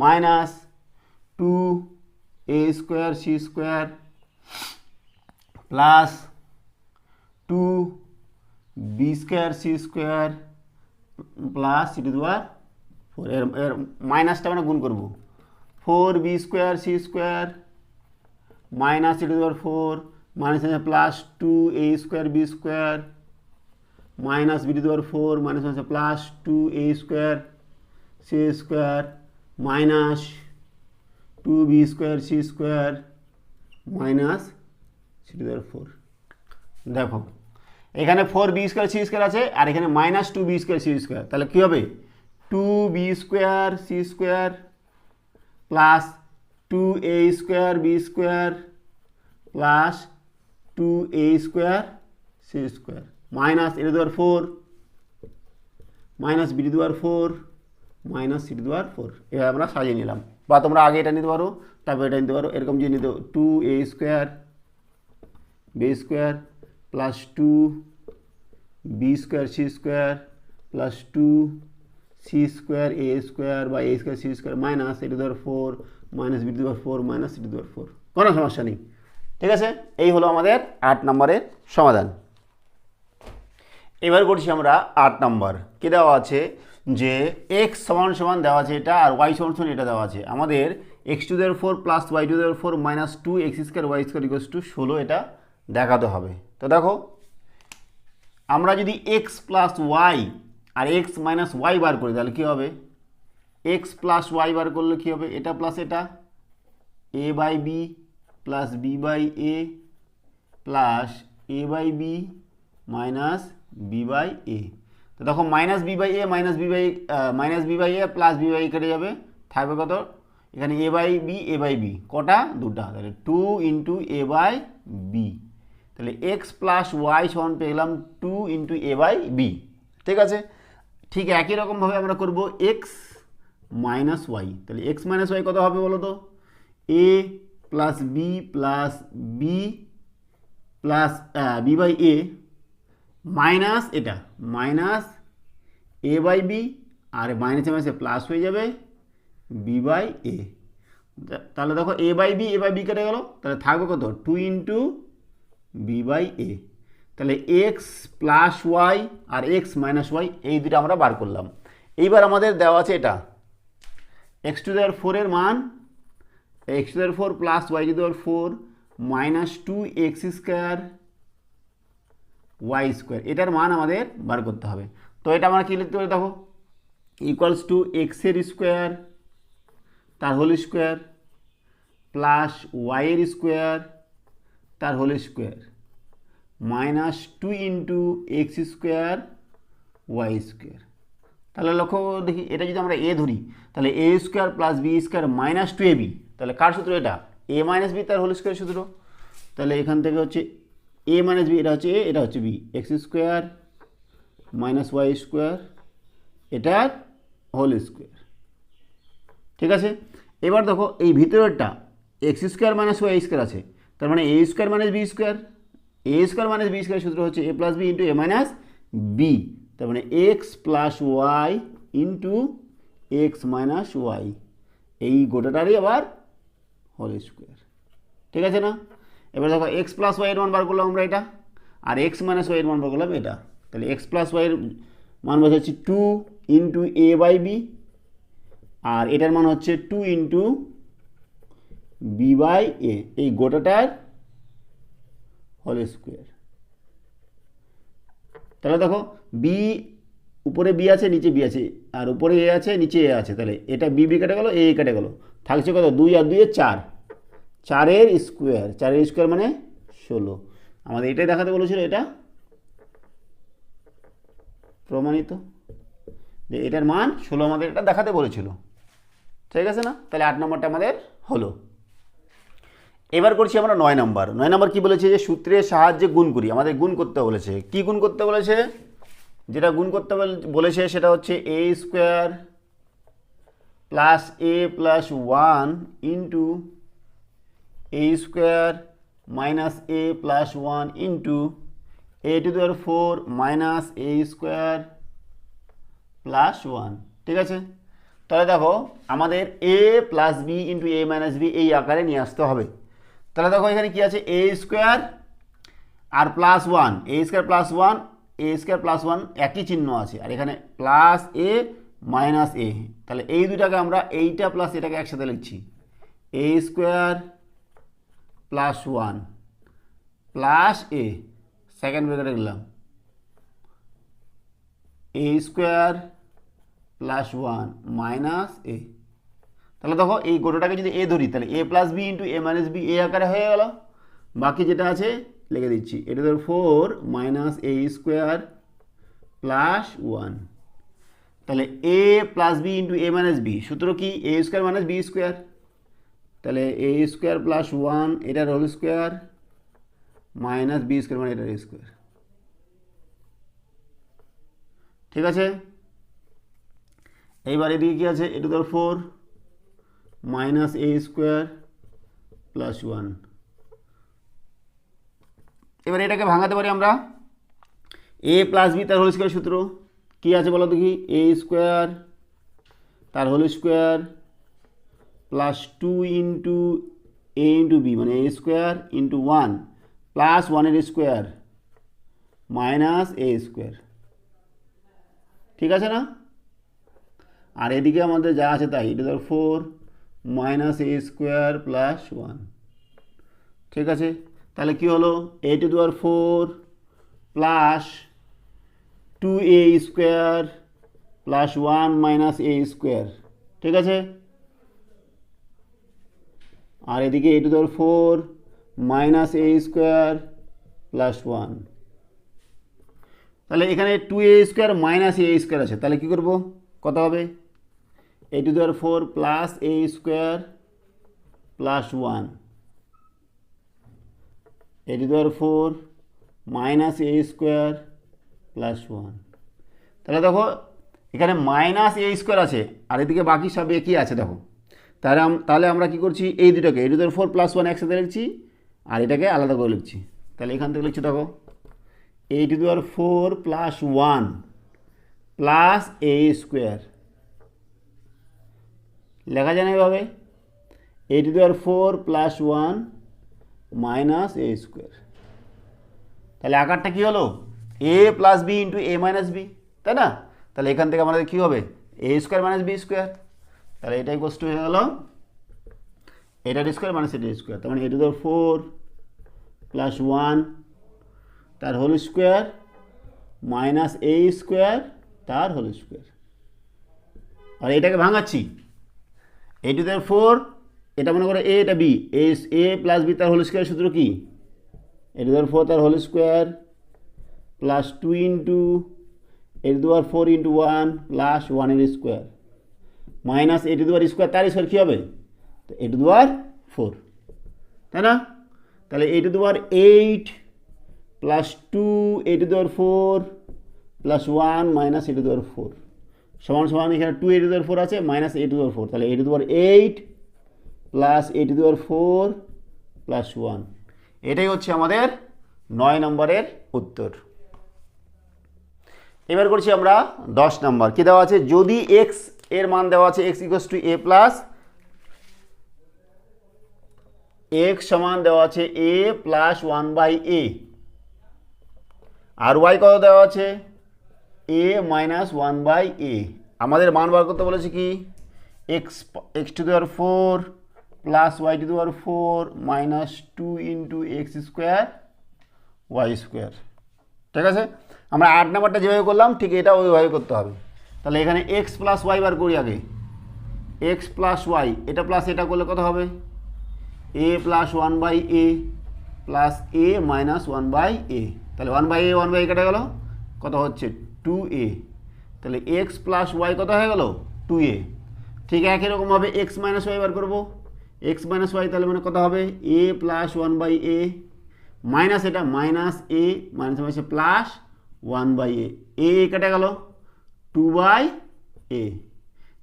Speaker 1: minus 2a square C square plus 2b square C square plus C to the power 4, এর মাইনাসটা মানে গুণ করবো, 4b square C square minus C to the power 4 minus plus 2a square B square minus B to the power 4 minus plus 2a square C square minus 2b square C square minus C to the power 4। দেখো এখানে 4b square C square আছে আর এখানে minus 2b square C square, তাহলে কী হবে 2b square C square plus 2a square B square plus 2a square C square minus A to the power 4 minus B to the power 4 minus C to the power 4, এভাবে আমরা সাজিয়ে নিলাম, বা তোমরা আগে এটা নিতে পারো তারপর এটা নিতে পারো, এরকম যে নিতে 2a square B square plus 2b square C square plus 2c square এ স্কোয়ার বা A square C square minus A to the power 4 minus B to the power 4 minus C to the power 4, কোনো সমস্যা নেই। ঠিক আছে, এই হলো আমাদের 8 নম্বরের সমাধান। এবার করছি আমরা 8 নম্বর, কী দেওয়া আছে যে এক্স সমান সমান দেওয়া আছে এটা আর ওয়াই সমান সমান এটা দেওয়া আছে, আমাদের X to the power 4 plus Y to the power 4 minus 2 x square Y square equals to 16 এটা দেখাতে হবে। তো দেখো আমরা যদি এক্স প্লাস ওয়াই আর এক্স মাইনাস ওয়াই বার করি তাহলে কী হবে, এক্স প্লাস ওয়াই বার করলে কী হবে, এটা প্লাস এটা A by B plus B by A plus A by B minus B by A. তো দেখো minus B by A minus B by A plus B by কেটে যাবে, থাকবে কত এখানে এ বাই বি কটা, দুটা, তাহলে 2 ইন্টু এ বাই বি, তাহলে এক্স প্লাস ওয়াই সমান পেয়ে গেলাম 2 ইন্টু এ বাই বি। ঠিক আছে, ঠিক একই রকমভাবে আমরা করব এক্স মাইনাস ওয়াই, তাহলে এক্স মাইনাস ওয়াই কত হবে বলো তো, A plus B plus B by A minus এটা মাইনাস এ বাই বি আর মাইনাসে মাইনাসে প্লাস হয়ে যাবে বি বাই এ, তাহলে দেখো এ বাই বি কেটে গেল, তাহলে থাকবে কত 2 ইন্টু বি বাই এ, তাহলে এক্স প্লাস ওয়াই আর এক্স মাইনাস ওয়াই এই দুটো আমরা বার করলাম। এইবার আমাদের দেওয়া আছে এটা এক্স টু দি পাওয়ার 4 এর মান X to the power 4 plus Y to the power 4 minus 2 x square Y square, এটার মান আমাদের বার করতে হবে। তো এটা আমরা কী লিখতে পারি দেখো, ইকুয়ালস টু এক্সের স্কোয়ার তার হোল স্কোয়ার প্লাস ওয়াইয়ের স্কোয়ার তার whole square minus 2 into x square Y square তাহলে লক্ষ্য দেখি, এটা যদি আমরা এ ধরি তাহলে এ square plus B square minus two a b, তাহলে কার সূত্র এটা? এ মাইনাস বি তার হোল স্কোয়ার সূত্র। তাহলে এখান থেকে হচ্ছে এ মাইনাস বি, এটা হচ্ছে এ, এটা হচ্ছে b, x square minus y square এটার হোল স্কোয়ার। ঠিক আছে, এবার দেখো এই ভিতরেরটা x square minus y square আছে, তার মানে এ স্কোয়ার মাইনাস বি স্কোয়ার, এ স্কোয়ার মাইনাস বি স্কোয়ার সূত্র হচ্ছে a plus B into A minus B, তার মানে x plus Y into x minus y, এই গোটাটারই আবার হোল স্কোয়ার। ঠিক আছে না? এবার দেখো এক্স প্লাস ওয়াইয়ের মান বার করলাম আমরা এটা, আর এক্স মাইনাস ওয়াইয়ের মান বার করলাম এটা। তাহলে এক্স প্লাস ওয়াইয়ের মান বসাচ্ছি two into a by B, আর এটার মান হচ্ছে two into b by a, এই গোটাটার হোল স্কোয়ার। তাহলে দেখো বি, উপরে বি আছে নিচে বি আছে, আর উপরে এ আছে নিচে এ আছে, তাহলে এটা বি বি কেটে গেলো, এ কেটে গেলো, থাকছে কত? 2 আর 2 4, 4-এর স্কোয়ার, 4-এর স্কোয়ার মানে 16। আমাদের এটাই দেখাতে বলেছিল, এটা প্রমাণিত যে এটার মান 16 আমাদের এটা দেখাতে বলেছিল। ঠিক আছে না? তাহলে 8 নম্বরটা আমাদের হলো। এবার করছি আমরা 9 নম্বর। 9 নম্বর কী বলেছে? যে সূত্রের সাহায্যে গুণ করি। আমাদের গুণ করতে বলেছে। কি গুণ করতে বলেছে? যেটা গুণ করতে বলেছে সেটা হচ্ছে a square plus A plus 1 into A square minus A plus 1 into A to the power 4 minus A square plus 1। ঠিক আছে, তাহলে দেখো আমাদের a plus B into A minus B এই আকারে নিয়ে আসতে হবে। তাহলে দেখো এখানে কি আছে? A square R plus 1, A square plus 1, A square plus 1 একই চিহ্ন আছে, আর এখানে প্লাস এ মাইনাস এ। তাহলে এই দুটাকে আমরা এইটা প্লাস এটাকে একসাথে লিখছি, এ স্কোয়ার প্লাস 1 প্লাস এ, সেকেন্ড ব্র্যাকেটে লিখলাম এ স্কোয়ার প্লাস 1 মাইনাস এ। তাহলে দেখো এই গোটাটাকে যদি এ ধরি তাহলে A plus B into A minus B A আকারে হয়ে গেল। বাকি যেটা আছে লিখে দিচ্ছি, এটা ধর 4 মাইনাস এ স্কোয়ার প্লাস 1। তাহলে A plus B into A minus B সূত্র কি? A square minus B square. তাহলে এ স্কোয়ার প্লাস 1 এটার whole square minus B square মানে এটার স্কোয়ার। ঠিক আছে, এইবার এদিকে কি আছে? এটা ধর 4 মাইনাস এ স্কোয়ার প্লাস 1। এবার এটাকে ভাঙাতে পারি আমরা, এ প্লাস বি তার হোল স্কোয়ার সূত্র কী আছে বলো দেখি? এ স্কোয়ার তার whole square plus 2 into a into b মানে এ স্কোয়ার ইন্টু 1 প্লাস 1-এর স্কোয়ার মাইনাস এ স্কোয়ার। ঠিক আছে না? আর এদিকে আমাদের যা আছে তাই, এটা ধর 4 মাইনাস এ স্কোয়ার প্লাস 1। ঠিক আছে, তাহলে কি হলো? A to the power 4 plus 2a square plus 1 minus A square. ঠিক আছে, আর এদিকে a to the power 4 minus A square plus 1। তাহলে এখানে 2a স্কোয়ার মাইনাস এ স্কোয়ার আছে, তাহলে কী করবো? কত হবে? A to the power 4 plus A square plus 1, a to the power 4 minus A square plus 1। তাহলে দেখো এখানে মাইনাস এ স্কোয়ার আছে, আর এদিকে বাকি সব একই আছে। দেখো তাহলে আমরা কি করছি? এই দুটোকে এ টু দি পাওয়ার 4 প্লাস 1 একসাথে লিখছি, আর এটাকে আলাদা করে লিখছি। তাহলে এখান থেকে লিখছি, দেখো a to the power 4 plus 1 plus A square লেখা যায় না এভাবে? A to the power 4 plus 1 minus A square. তাহলে আকারটা কী হলো? A plus B into A minus b, তাই না? তাহলে এখান থেকে আমাদের কী হবে? এ স্কোয়ার মাইনাস বি স্কোয়ার। তাহলে এটাই কষ্ট হয়ে গেল এটার স্কোয়ার মাইনাস এটার স্কোয়ার, তার মানে A to the power 4 plus 1 তার হোল স্কোয়ার মাইনাস এ স্কোয়ার তার হোল স্কোয়ার। আর এটাকে ভাঙাচ্ছি, এ টু দি পাওয়ার 4, এটা মনে করো এ, এটা বি, এ প্লাস বি তার হোল স্কোয়ার সূত্র কি? এ টু দি পাওয়ার 4 তার whole square plus 2 into A to the power 4 into 1 plus 1 এর square minus A to the power square তার স্কোয়ার কী হবে, তো এ টু দি পাওয়ার 4, তাই না? তাহলে a to the power 8 plus 2 a to the power 4 plus 1 minus A to the power 4 সমান সমান এখানে 2 এ টু দি পাওয়ার 4 আছে minus A to the power 4, তাহলে a to the power 8 plus a to the power 4 plus 1। এটাই হচ্ছে আমাদের 9 নম্বরের উত্তর। এবার করছি আমরা 10 নম্বর। কী দেওয়া আছে, যদি এক্স এর মান দেওয়া আছে x equals to A plus x সমান দেওয়া আছে এ প্লাস 1/a আর ওয়াই কত দেওয়া আছে এ মাইনাস 1/a। আমাদের মান বার করতে বলেছে কি X to the power 4 plus Y to the power 4 minus 2 into x square Y square. ঠিক আছে, আমরা 8 নাম্বারটা যেভাবে করলাম ঠিক এটা ওইভাবে করতে হবে। তাহলে এখানে এক্স প্লাস ওয়াই বার করি আগে, এক্স প্লাস ওয়াই এটা প্লাস এটা করলে কত হবে A plus 1/a plus A minus 1/a। তাহলে 1/a 1/a কেটে গেল, কত হচ্ছে 2a। তাহলে এক্স প্লাস ওয়াই কত হয়ে গেল 2a। ঠিক একই রকমভাবে এক্স মাইনাস ওয়াই বার করবো, এক্স মাইনাস ওয়াই তাহলে মানে কত হবে এ প্লাস 1/a মাইনাস এটা মাইনাস এ মাইনাস হচ্ছে প্লাস 1/a, এ কেটে গেল 2/a।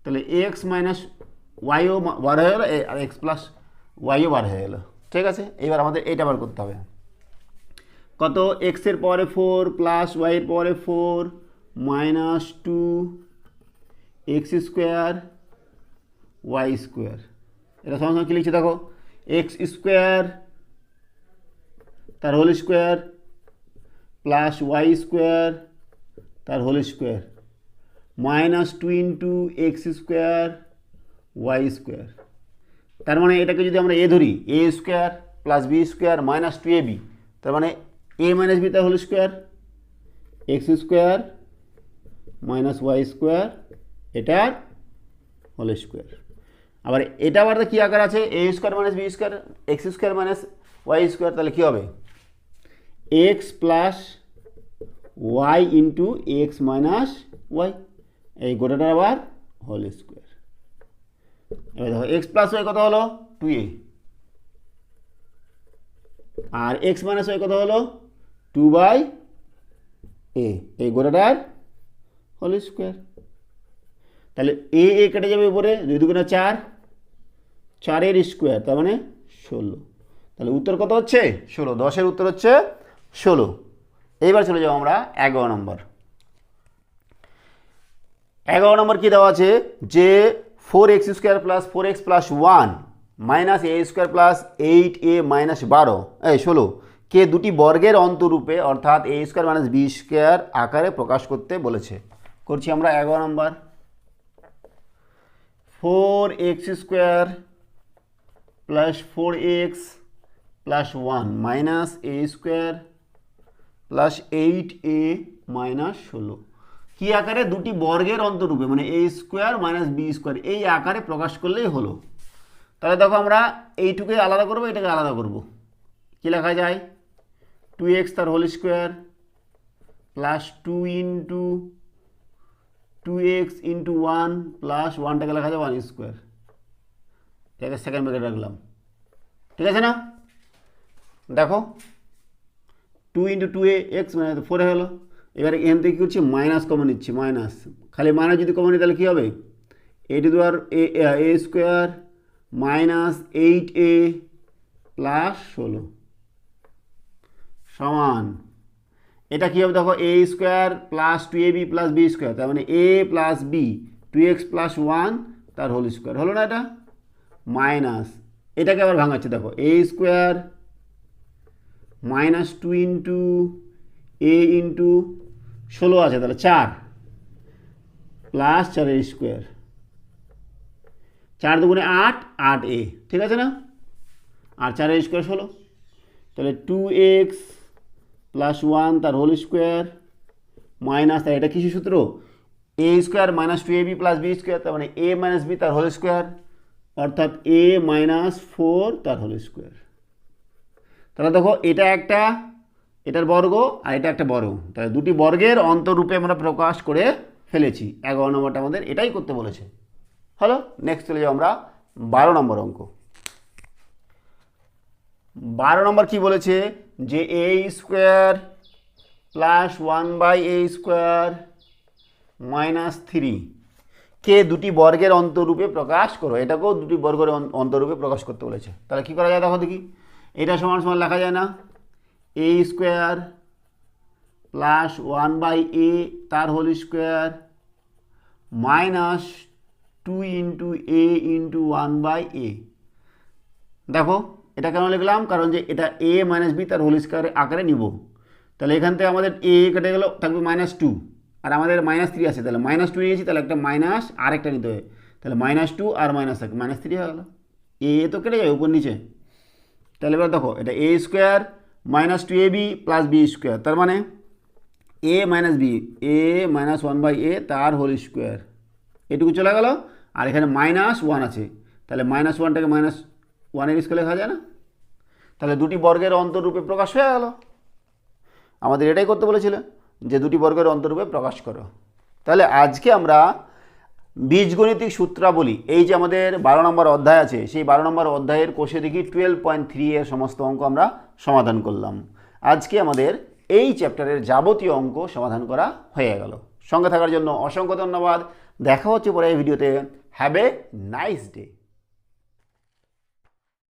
Speaker 1: তাহলে এক্স মাইনাস ওয়াইও বার হয়ে গেলো আর এক্স প্লাস ওয়াইও বার হয়ে গেলো। ঠিক আছে, এবার আমাদের এইটা বার করতে হবে, কত এক্সের পাওয়ারে 4 প্লাস ওয়াইয়ের পাওয়ারে 4 minus 2 x square Y square. এটা সঙ্গে সঙ্গে কী লিখছি দেখো, এক্স স্কোয়ার তার whole square plus y square তার whole square minus 2 into x square Y square. তার মানে এটাকে যদি আমরা এ ধরি a square plus B square minus 2ab, তার মানে এ মাইনাস বি তার whole square x square minus y square এটার হোল স্কোয়ার। আবার এটা আবার কী আকার আছে A square minus B square x square minus y square, তাহলে কী হবে x plus Y into x minus y, এই গোটাটা আবার হোল স্কোয়ার। এবার দেখো এক্স প্লাস ওয়াই কত হলো 2a আর এক্স মাইনাস ওয়াই কত হলো 2/a, এই গোটাটার হোল স্কোয়ার। তাহলে এ কেটে যাবে উপরে 2 দুগুণে 4, 4 স্কোয়ার তার মানে 16। তাহলে উত্তর কত হচ্ছে 16, 10-এর উত্তর হচ্ছে 16। এইবার চলে যাবো আমরা 11 নম্বর। 11 নম্বর কী দেওয়া আছে যে 4x square plus 4x plus 1 minus এ স্কোয়ার প্লাস 8a মাইনাস 16 কে দুটি বর্গের অন্তরূপে অর্থাৎ a square minus B square আকারে প্রকাশ করতে বলেছে। করছি আমরা 11 number. 4x square plus 4x plus 1 minus এ স্কোয়ার প্লাস 8a মাইনাস 16 কী আকারে দুটি বর্গের অন্তরূপে মানে এ স্কোয়ার মাইনাস বি স্কোয়ার এই আকারে প্রকাশ করলেই হলো। তাহলে দেখো আমরা এইটুকুই আলাদা করবো এটাকে আলাদা করব, কী লেখা যায় 2x তার whole square plus 2 into 2x into 1 plus 1টাকে লেখা যায় 1 স্কোয়ার, এটাকে সেকেন্ড ব্র্যাকেট রাখলাম। ঠিক আছে না, দেখো 2 ইন্টু 2x মানে 4 হয়ে গেলো। এবারে এখান থেকে কী করছি মাইনাস কমন নিচ্ছি, মাইনাস খালি মাইনাস যদি কমন নিই তাহলে কী হবে a to the power a square minus 8a plus 16 সমান এটা কী হবে দেখো এ square plus 2ab plus B square তার মানে A plus B 2x plus 1 তার হোল স্কোয়ার হলো না, এটা মাইনাস এটাকে আবার ভাঙাচ্ছে দেখো এ square minus 2 into a into 16 আছে তাহলে 4 প্লাস 4 স্কোয়ার 4 দুগুণে 8 8a, ঠিক আছে না, আর 4 স্কোয়ার 16 তাহলে 2x প্লাস 1 তার হোল স্কোয়ার মাইনাস তার এটা কিছু সূত্র a square minus 2ab plus B square তার মানে এ মাইনাস বি তার হোল স্কোয়ার অর্থাৎ এ মাইনাস 4 তার হোল স্কোয়ার। তাহলে দেখো এটা একটা এটার বর্গ আর এটা একটা বর্গ, তাহলে দুটি বর্গের অন্তরূপে আমরা প্রকাশ করে ফেলেছি। 11 নম্বরটা আমাদের এটাই করতে বলেছে। হলো, নেক্সট চলে যাও আমরা 12 নম্বর অঙ্ক। 12 নম্বর কি বলেছে যে এ স্কোয়ার প্লাস 1/a² মাইনাস 3 কে দুটি বর্গের অন্তরূপে প্রকাশ করো। এটাকেও দুটি বর্গের অন্তরূপে প্রকাশ করতে বলেছে। তাহলে কী করা যায় দেখো দেখি, এটা সমান সমান লেখা যায় না এ স্কোয়ার প্লাস 1/a তার whole square minus 2 into a into 1/a। দেখো এটা কেন লিখলাম, কারণ যে এটা এ মাইনাস বি তার হোল স্কোয়ার আকারে নিব। তাহলে এখান থেকে আমাদের এ কেটে গেল, থাকবে -2 আর আমাদের -3 আছে, তাহলে -2 নিয়েছি, তাহলে একটা মাইনাস আর একটা নিতে হবে, তাহলে -2 আর -3 হয়ে গেল। এ তো কেটে যায় উপর নিচে। তাহলে এবার দেখো এটা a square -2ab plus B square, তার মানে a minus B a minus 1/a তার হোল স্কোয়ার, এটুকু চলে গেল। আর এখানে -1 আছে, তাহলে -1টাকে -1 স্কোয়ার লেখা যায় না। তাহলে দুটি বর্গের অন্তরূপে প্রকাশ হয়ে গেল। আমাদের এটাই করতে বলেছিল যে দুটি বর্গের অন্তরূপে প্রকাশ করো। তাহলে আজকে আমরা বীজগণিতিক সূত্রাবলী, এই যে আমাদের 12 নম্বর অধ্যায় আছে, সেই 12 নম্বর অধ্যায়ের কোষে দেখি 12.3 এর সমস্ত অঙ্ক আমরা সমাধান করলাম। আজকে আমাদের এই চ্যাপ্টারের যাবতীয় অঙ্ক সমাধান করা হয়ে গেল। সঙ্গে থাকার জন্য অসংখ্য ধন্যবাদ। দেখা হচ্ছে পরে এই ভিডিওতে। Have a nice day.